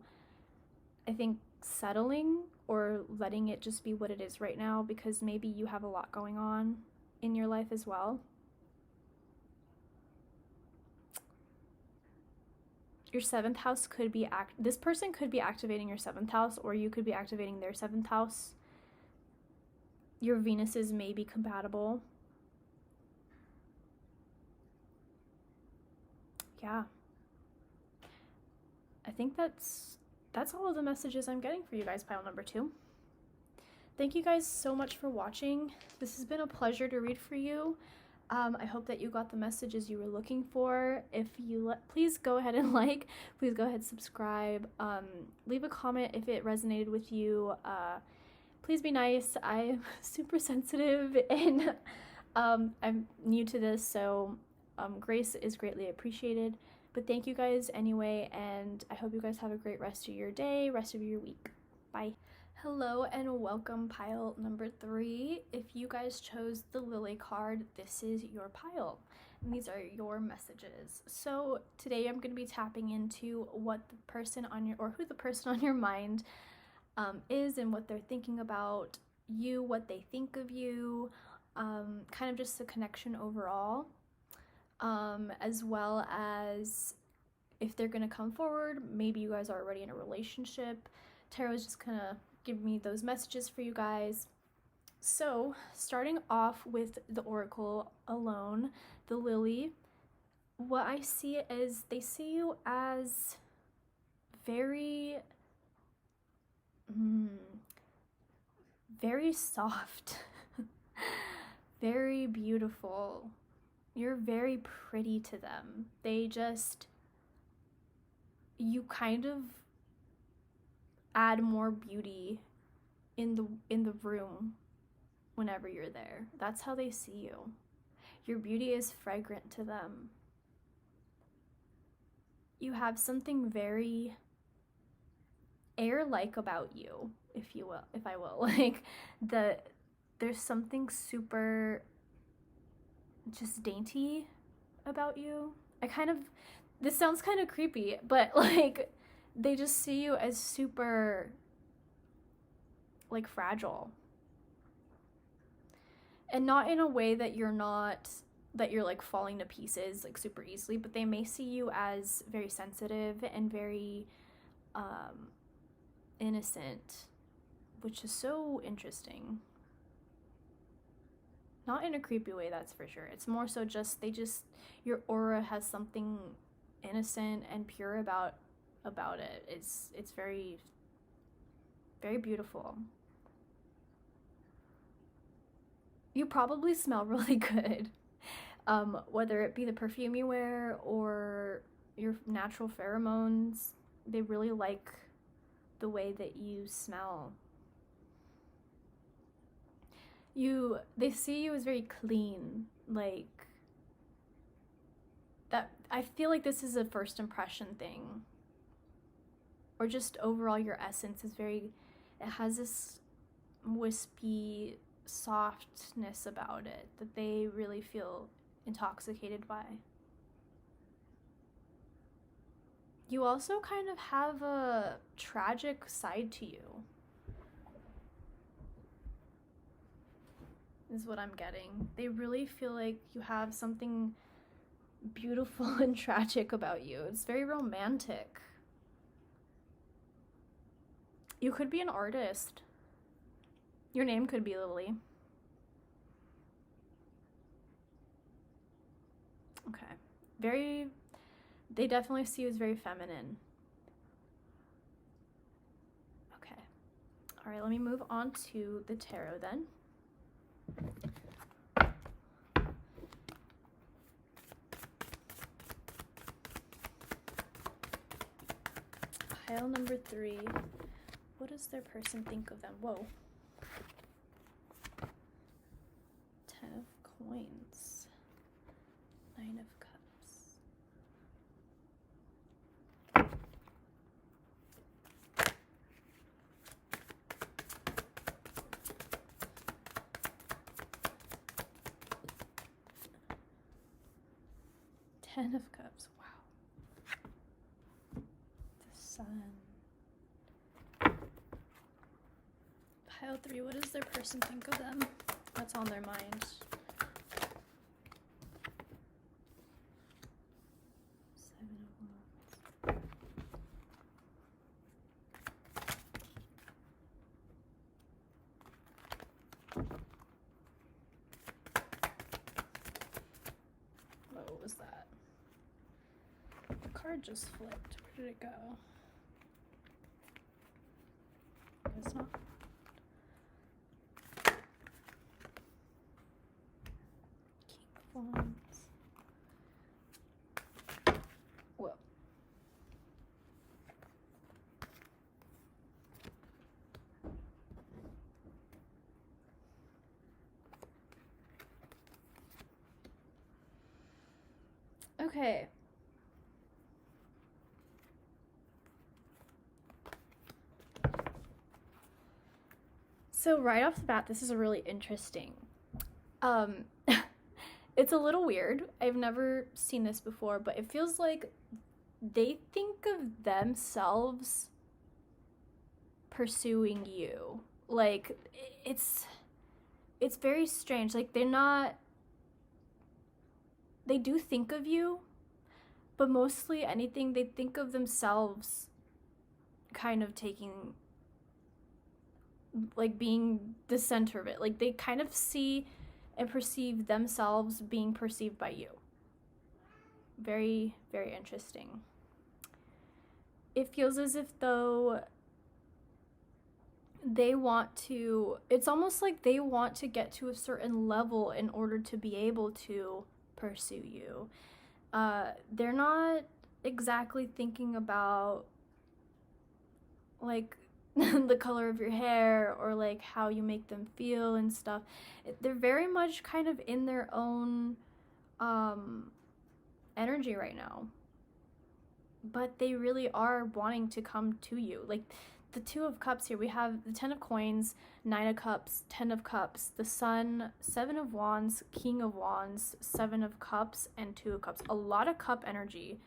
I think, settling or letting it just be what it is right now, because maybe you have a lot going on in your life as well. Your 7th house could be this person could be activating your 7th house, or you could be activating their 7th house. Your Venuses may be compatible. Yeah. I think that's all of the messages I'm getting for you guys, pile number 2. Thank you guys so much for watching. This has been a pleasure to read for you. I hope that you got the messages you were looking for. If you please go ahead and please go ahead and subscribe. Leave a comment if it resonated with you. Please be nice. I'm super sensitive and I'm new to this, so grace is greatly appreciated. But thank you guys anyway, and I hope you guys have a great rest of your day, rest of your week. Bye. Hello and welcome, pile number 3. If you guys chose the Lily card, this is your pile, and these are your messages. So today I'm going to be tapping into what the person on your, or who the person on your mind is, and what they're thinking about you, what they think of you, kind of just the connection overall, as well as if they're going to come forward. Maybe you guys are already in a relationship. Tarot is just kind of give me those messages for you guys. So starting off with the oracle alone, the Lily, what I see is they see you as very very soft, very beautiful. You're very pretty to them. You kind of add more beauty in the room whenever you're there. That's how they see you. Your beauty is fragrant to them. You have something very air-like about you, if I will. There's something super just dainty about you. This sounds kind of creepy, but they just see you as super fragile, and not in a way that you're not that you're like falling to pieces like super easily, but they may see you as very sensitive and very innocent, which is so interesting. Not in a creepy way, that's for sure. It's more so just your aura has something innocent and pure about it. It's very, very beautiful. You probably smell really good, whether it be the perfume you wear or your natural pheromones. They really like the way that you smell. They see you as very clean, like that. I feel like this is a first impression thing, or just overall your essence is very, it has this wispy softness about it that they really feel intoxicated by. You also kind of have a tragic side to you, is what I'm getting. They really feel like you have something beautiful and tragic about you. It's very romantic. You could be an artist. Your name could be Lily. Okay. They definitely see you as very feminine. Okay. All right, let me move on to the tarot then. Pile number 3. What does their person think of them? Whoa. 10 of coins. 9 of cups. Ten of cups. Wow. The sun. Pile 3. What does their person think of them? What's on their mind? 7 of Wands. What was that? The card just flipped. Where did it go? It's not. King of Wands. Whoa. Okay. So right off the bat, this is a really interesting. It's a little weird. I've never seen this before, but it feels like they think of themselves pursuing you. Like it's very strange. Like they do think of you, but mostly anything they think of themselves kind of taking, like being the center of it. Like they kind of see and perceive themselves being perceived by you. Very, very interesting. It feels as if though they want to, it's almost like they want to get to a certain level in order to be able to pursue you. They're not exactly thinking about like the color of your hair or like how you make them feel and stuff. They're very much kind of in their own energy right now, but they really are wanting to come to you. Like the 2 of Cups here, we have the 10 of Coins, 9 of Cups, 10 of Cups, the Sun, 7 of Wands, King of Wands, 7 of Cups, and 2 of Cups. A lot of cup energy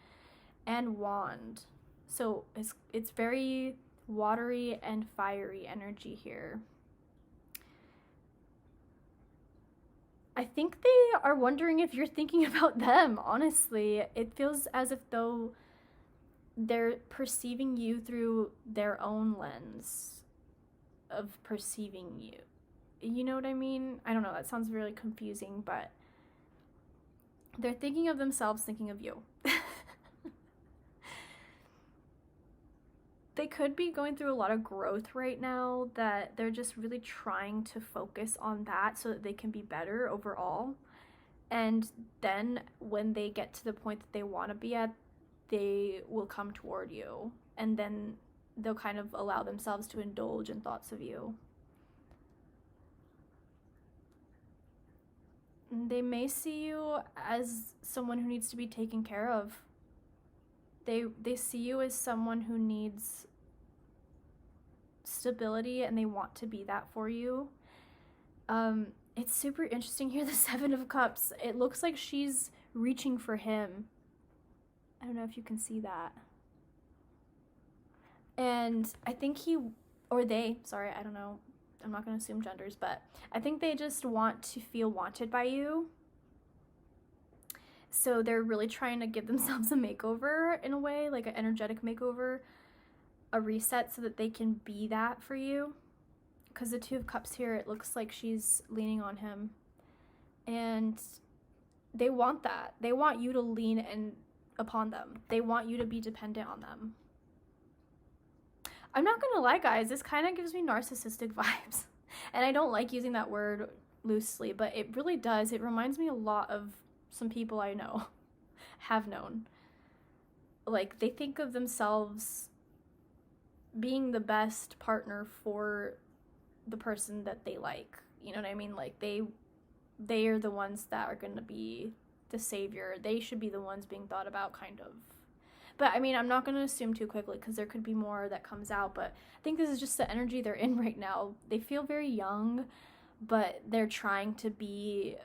and wand. So it's very watery and fiery energy here. I think they are wondering if you're thinking about them, honestly. It feels as if though they're perceiving you through their own lens of perceiving you. You know what I mean? I don't know, that sounds really confusing, but they're thinking of themselves, thinking of you. They could be going through a lot of growth right now, that they're just really trying to focus on that so that they can be better overall. And then when they get to the point that they want to be at, they will come toward you. And then they'll kind of allow themselves to indulge in thoughts of you. They may see you as someone who needs to be taken care of. They see you as someone who needs stability, and they want to be that for you. It's super interesting here, the Seven of Cups. It looks like she's reaching for him. I don't know if you can see that. And I think he, or they, sorry, I don't know. I'm not going to assume genders, but I think they just want to feel wanted by you. So they're really trying to give themselves a makeover in a way, like an energetic makeover, a reset so that they can be that for you. Because the Two of Cups here, it looks like she's leaning on him. And they want that. They want you to lean in upon them. They want you to be dependent on them. I'm not gonna lie, guys, this kind of gives me narcissistic vibes. And I don't like using that word loosely, but it really does. It reminds me a lot of some people I know, have known. Like, they think of themselves being the best partner for the person that they like. You know what I mean? Like, they are the ones that are going to be the savior. They should be the ones being thought about, kind of. But I mean, I'm not going to assume too quickly because there could be more that comes out, but I think this is just the energy they're in right now. They feel very young, but they're trying to be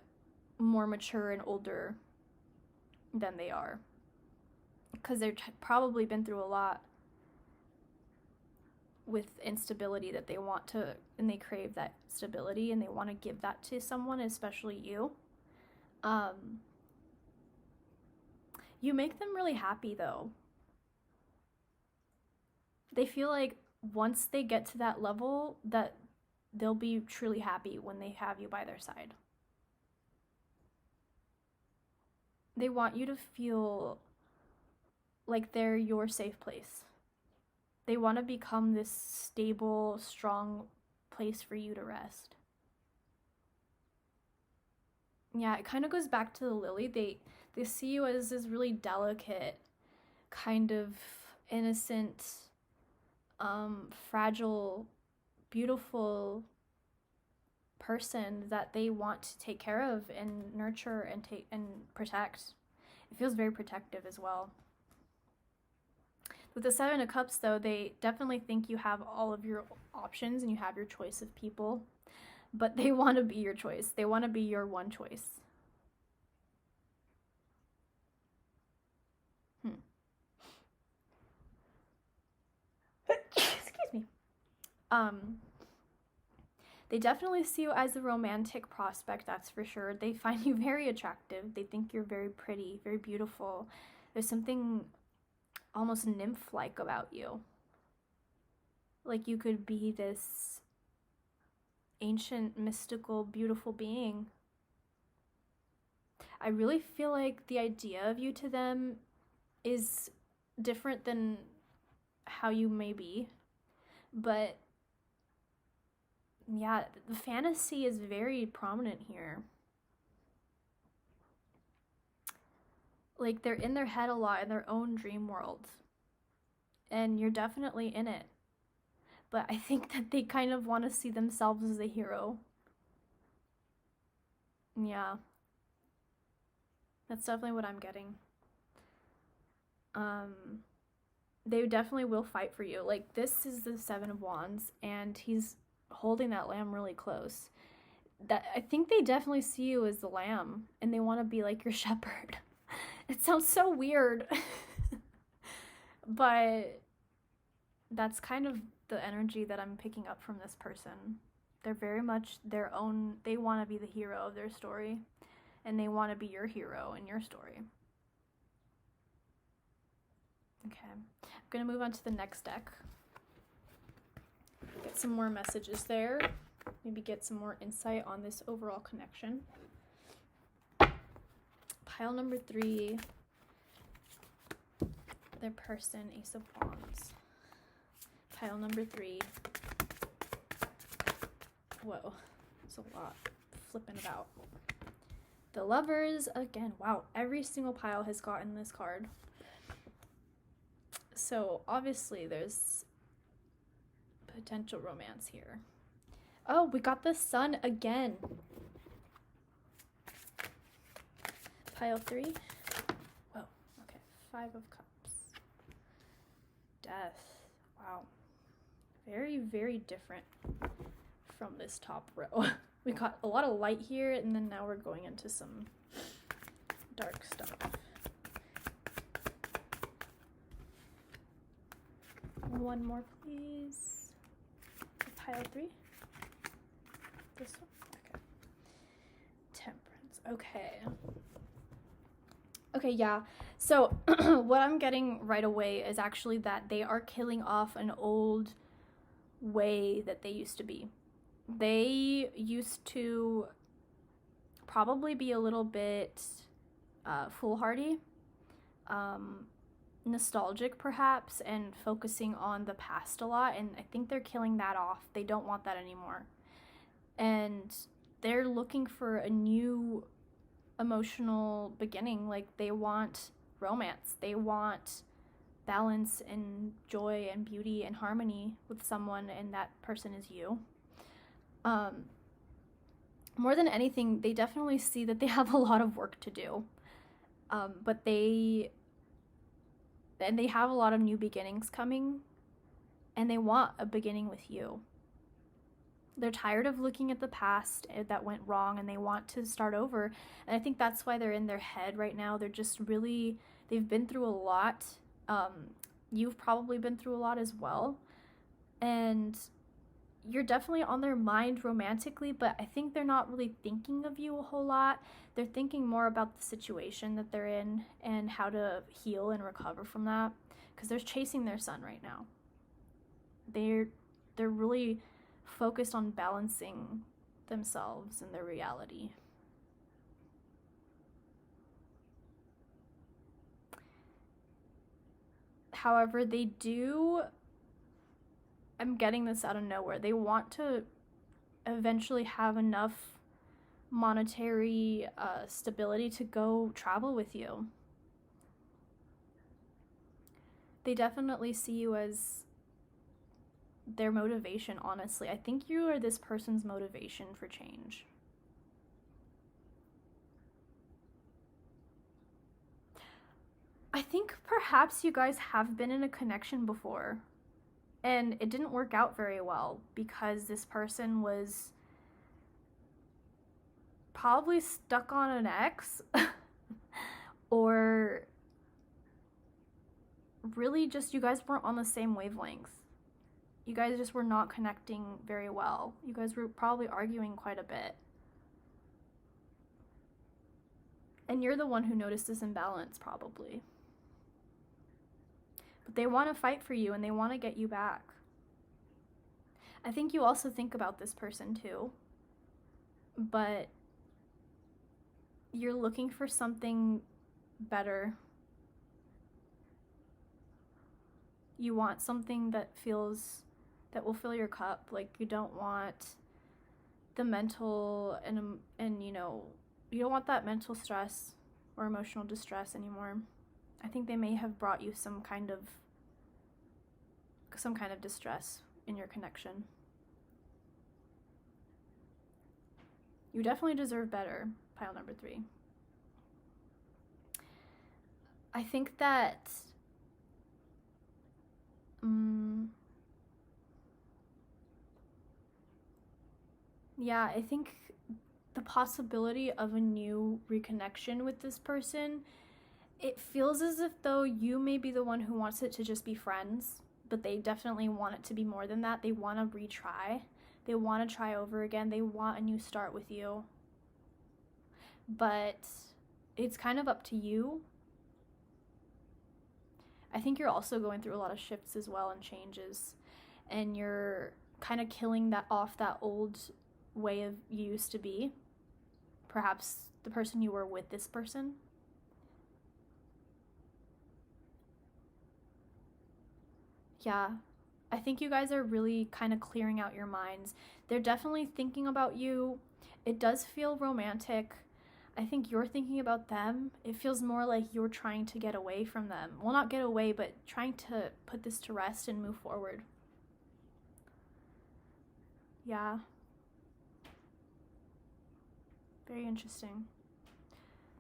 more mature and older than they are, because they've probably been through a lot with instability that they want to, and they crave that stability, and they want to give that to someone, especially you. You make them really happy, though. They feel like once they get to that level, that they'll be truly happy when they have you by their side. They want you to feel like they're your safe place. They want to become this stable, strong place for you to rest. Yeah, it kind of goes back to the lily. They see you as this really delicate, kind of innocent, fragile, beautiful person that they want to take care of and nurture and protect. It feels very protective as well. With the Seven of Cups, though, they definitely think you have all of your options and you have your choice of people, but they want to be your choice. They want to be your one choice. Excuse me. They definitely see you as a romantic prospect, that's for sure. They find you very attractive. They think you're very pretty, very beautiful. There's something almost nymph-like about you. Like you could be this ancient, mystical, beautiful being. I really feel like the idea of you to them is different than how you may be. But yeah, the fantasy is very prominent here. Like, they're in their head a lot, in their own dream world. And you're definitely in it. But I think that they kind of want to see themselves as the hero. Yeah. That's definitely what I'm getting. They definitely will fight for you. Like, this is the Seven of Wands, and he's holding that lamb really close. That I think they definitely see you as the lamb, and they want to be like your shepherd. It sounds so weird. But that's kind of the energy that I'm picking up from this person. They're very much their own, they want to be the hero of their story, and they want to be your hero in your story. Okay, I'm going to move on to the next deck. Get some more messages there. Maybe get some more insight on this overall connection. Pile number 3, their person, Ace of Wands. Pile number 3. Whoa, it's a lot flipping about. The Lovers, again, wow, every single pile has gotten this card. So obviously there's potential romance here. Oh, we got the Sun again. Pile 3. Whoa, okay, 5 of Cups. Death, wow. Very, very different from this top row. We got a lot of light here, and then now we're going into some dark stuff. One more, please. Pile 3. This one? Okay. Temperance. Okay. Okay, yeah. So what I'm getting right away is actually that they are killing off an old way that they used to be. They used to probably be a little bit foolhardy, nostalgic perhaps, and focusing on the past a lot, and I think they're killing that off. They don't want that anymore. And they're looking for a new emotional beginning. Like, they want romance. They want balance and joy and beauty and harmony with someone, and that person is you. More than anything, they definitely see that they have a lot of work to do. But they have a lot of new beginnings coming, and they want a beginning with you. They're tired of looking at the past that went wrong, and they want to start over. And I think that's why they're in their head right now. They're just really, they've been through a lot. You've probably been through a lot as well. And you're definitely on their mind romantically, but I think they're not really thinking of you a whole lot. They're thinking more about the situation that they're in and how to heal and recover from that, because they're chasing their sun right now. They're really focused on balancing themselves and their reality. However, they do, I'm getting this out of nowhere, they want to eventually have enough monetary stability to go travel with you. They definitely see you as their motivation, honestly. I think you are this person's motivation for change. I think perhaps you guys have been in a connection before, and it didn't work out very well because this person was probably stuck on an ex or really just you guys weren't on the same wavelength. You guys just were not connecting very well. You guys were probably arguing quite a bit. And you're the one who noticed this imbalance, probably. But they want to fight for you, and they want to get you back. I think you also think about this person too. But you're looking for something better. You want something that will fill your cup. Like, you don't want the mental and you know, you don't want that mental stress or emotional distress anymore. I think they may have brought you some kind of distress in your connection. You definitely deserve better, pile number 3. I think that yeah, I think the possibility of a new reconnection with this person, it feels as if though you may be the one who wants it to just be friends, but they definitely want it to be more than that. They want to retry. They want to try over again. They want a new start with you. But it's kind of up to you. I think you're also going through a lot of shifts as well and changes. And you're kind of killing that old way of you used to be. Perhaps the person you were with this person. Yeah, I think you guys are really kind of clearing out your minds. They're definitely thinking about you. It does feel romantic. I think you're thinking about them. It feels more like you're trying to get away from them. Well, not get away, but trying to put this to rest and move forward. Yeah. Very interesting.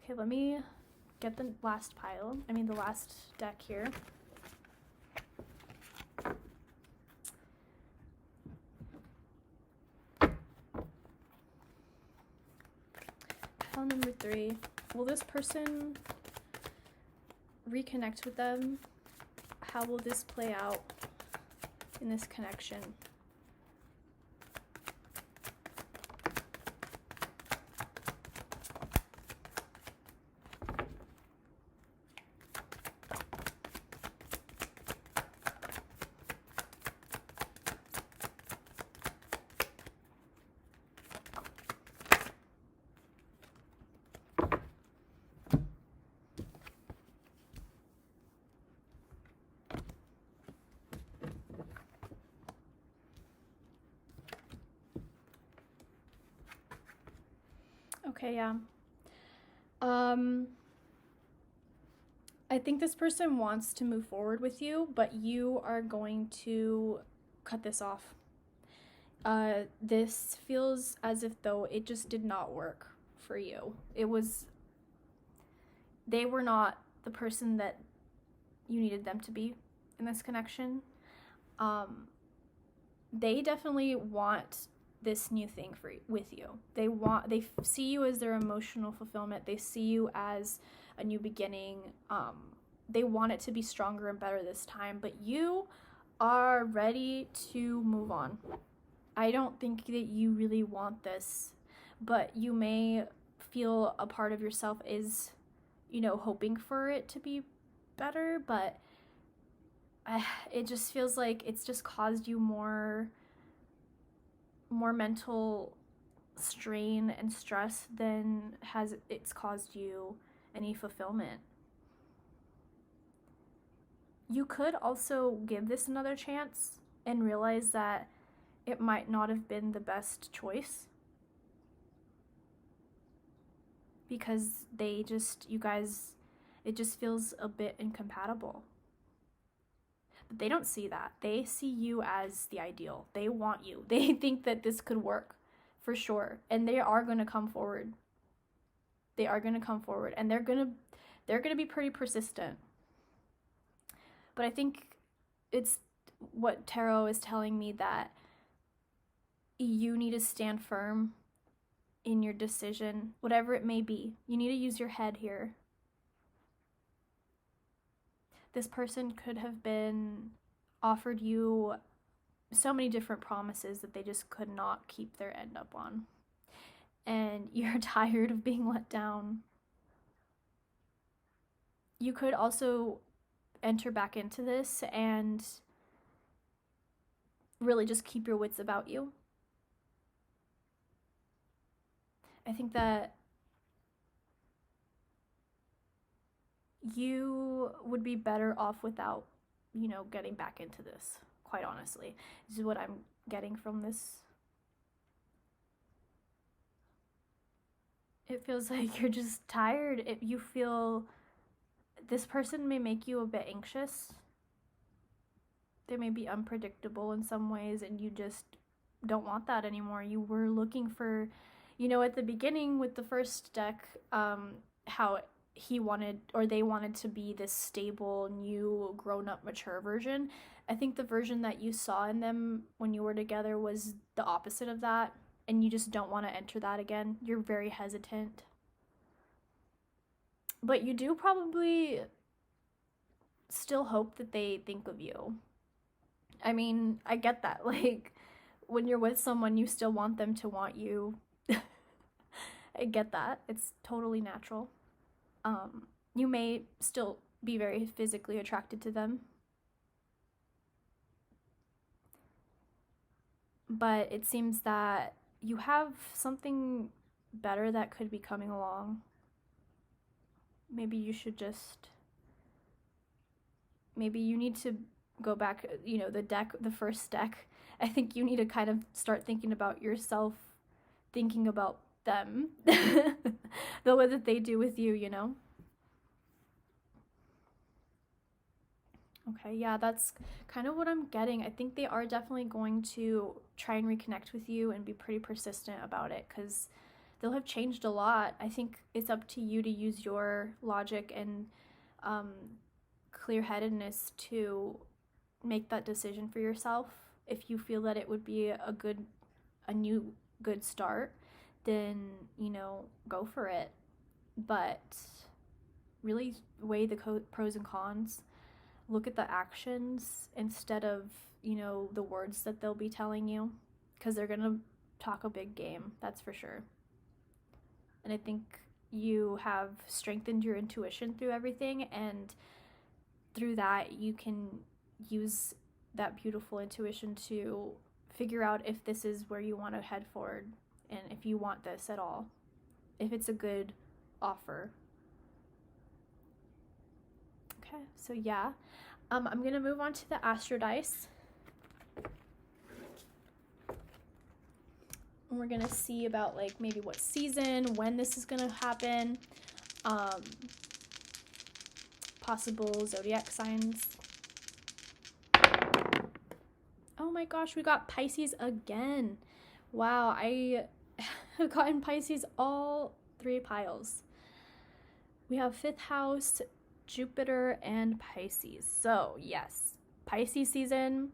Okay, let me get the last deck here. Pile number 3. Will this person reconnect with them? How will this play out in this connection? Okay, yeah. I think this person wants to move forward with you, but you are going to cut this off. This feels as if though it just did not work for you. They were not the person that you needed them to be in this connection. They definitely want this new thing with you. They see you as their emotional fulfillment. They see you as a new beginning. They want it to be stronger and better this time, but you are ready to move on. I don't think that you really want this, but you may feel a part of yourself is, hoping for it to be better, but it just feels like it's just caused you more mental strain and stress than it's caused you any fulfillment. You could also give this another chance and realize that it might not have been the best choice, because it just feels a bit incompatible. But they don't see that. They see you as the ideal. They want you. They think that this could work for sure. And they are going to come forward. And they're going to be pretty persistent. But I think it's what tarot is telling me, that you need to stand firm in your decision, whatever it may be. You need to use your head here. This person could have been offered you so many different promises that they just could not keep their end up on. And you're tired of being let down. You could also enter back into this and really just keep your wits about you. I think that you would be better off without, getting back into this, quite honestly. This is what I'm getting from this. It feels like you're just tired. You feel this person may make you a bit anxious. They may be unpredictable in some ways, and you just don't want that anymore. You were looking for, at the beginning with the first deck, how they wanted to be this stable, new, grown-up, mature version. I think the version that you saw in them when you were together was the opposite of that, and you just don't want to enter that again. You're very hesitant. But you do probably still hope that they think of you. I mean, I get that. Like, when you're with someone, you still want them to want you. I get that. It's totally natural. You may still be very physically attracted to them, but it seems that you have something better that could be coming along. Maybe you should just, maybe you need to go back, you know, the first deck. I think you need to kind of start thinking about yourself, thinking about them, the way that they do with you, you know? Okay, yeah, that's kind of what I'm getting. I think they are definitely going to try and reconnect with you and be pretty persistent about it, because they'll have changed a lot. I think it's up to you to use your logic and clear-headedness to make that decision for yourself. If you feel that it would be a new good start, then, you know, go for it. But really weigh the pros and cons. Look at the actions instead of, you know, the words that they'll be telling you, because they're gonna talk a big game, that's for sure. And I think you have strengthened your intuition through everything, and through that you can use that beautiful intuition to figure out if this is where you want to head forward, and if you want this at all, if it's a good offer. Okay, so yeah, I'm gonna move on to the Astro Dice. And we're gonna see about like maybe what season, when this is gonna happen, possible zodiac signs. Oh my gosh, we got Pisces again. Wow, I have gotten Pisces all 3 piles. We have 5th house, Jupiter, and Pisces. So yes, Pisces season.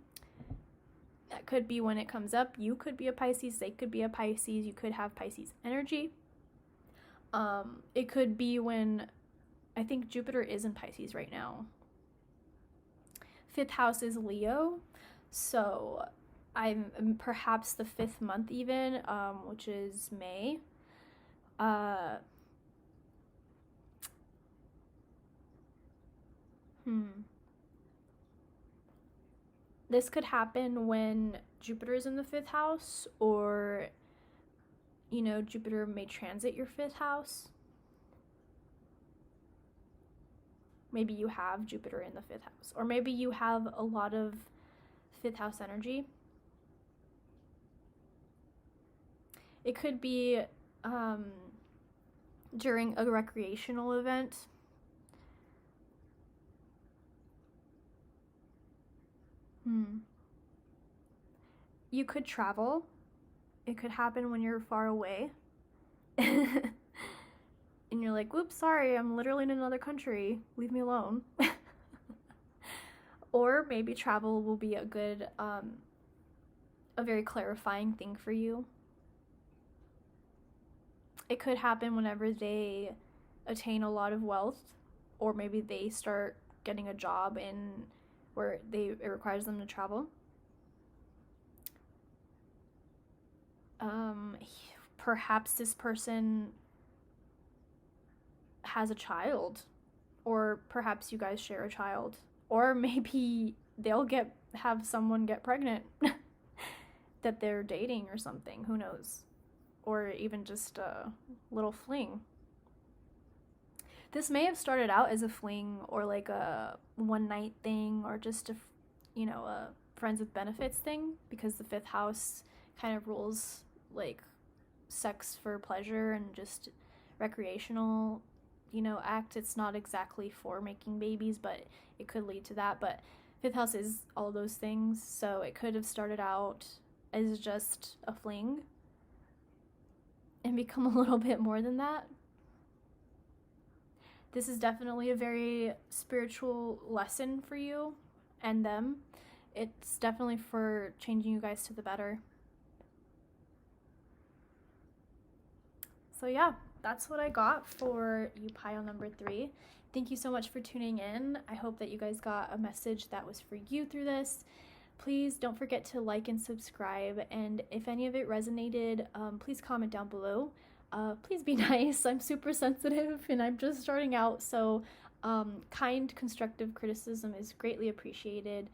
That could be when it comes up. You could be a Pisces, they could be a Pisces, you could have Pisces energy. It could be when, I think Jupiter is in Pisces right now. 5th house is Leo, so I'm perhaps the 5th month even, which is May. This could happen when Jupiter is in the 5th house, or, you know, Jupiter may transit your 5th house. Maybe you have Jupiter in the 5th house, or maybe you have a lot of 5th house energy. It could be during a recreational event. You could travel. It could happen when you're far away. And you're like, whoops, sorry, I'm literally in another country. Leave me alone. Or maybe travel will be a good, a very clarifying thing for you. It could happen whenever they attain a lot of wealth, or maybe they start getting a job in where it requires them to travel. Perhaps this person has a child, or perhaps you guys share a child, or maybe they'll have someone get pregnant that they're dating or something, who knows, or even just a little fling. This may have started out as a fling, or like a one night thing, or just a, you know, a friends with benefits thing, because the 5th house kind of rules like sex for pleasure and just recreational, you know, act. It's not exactly for making babies, but it could lead to that. But 5th house is all those things, so it could have started out as just a fling and become a little bit more than that. This is definitely a very spiritual lesson for you and them. It's definitely for changing you guys to the better. So yeah, that's what I got for you pile number 3. Thank you so much for tuning in. I hope that you guys got a message that was for you through this. Please don't forget to like and subscribe, and if any of it resonated, please comment down below. Please be nice. I'm super sensitive and I'm just starting out, so kind constructive criticism is greatly appreciated.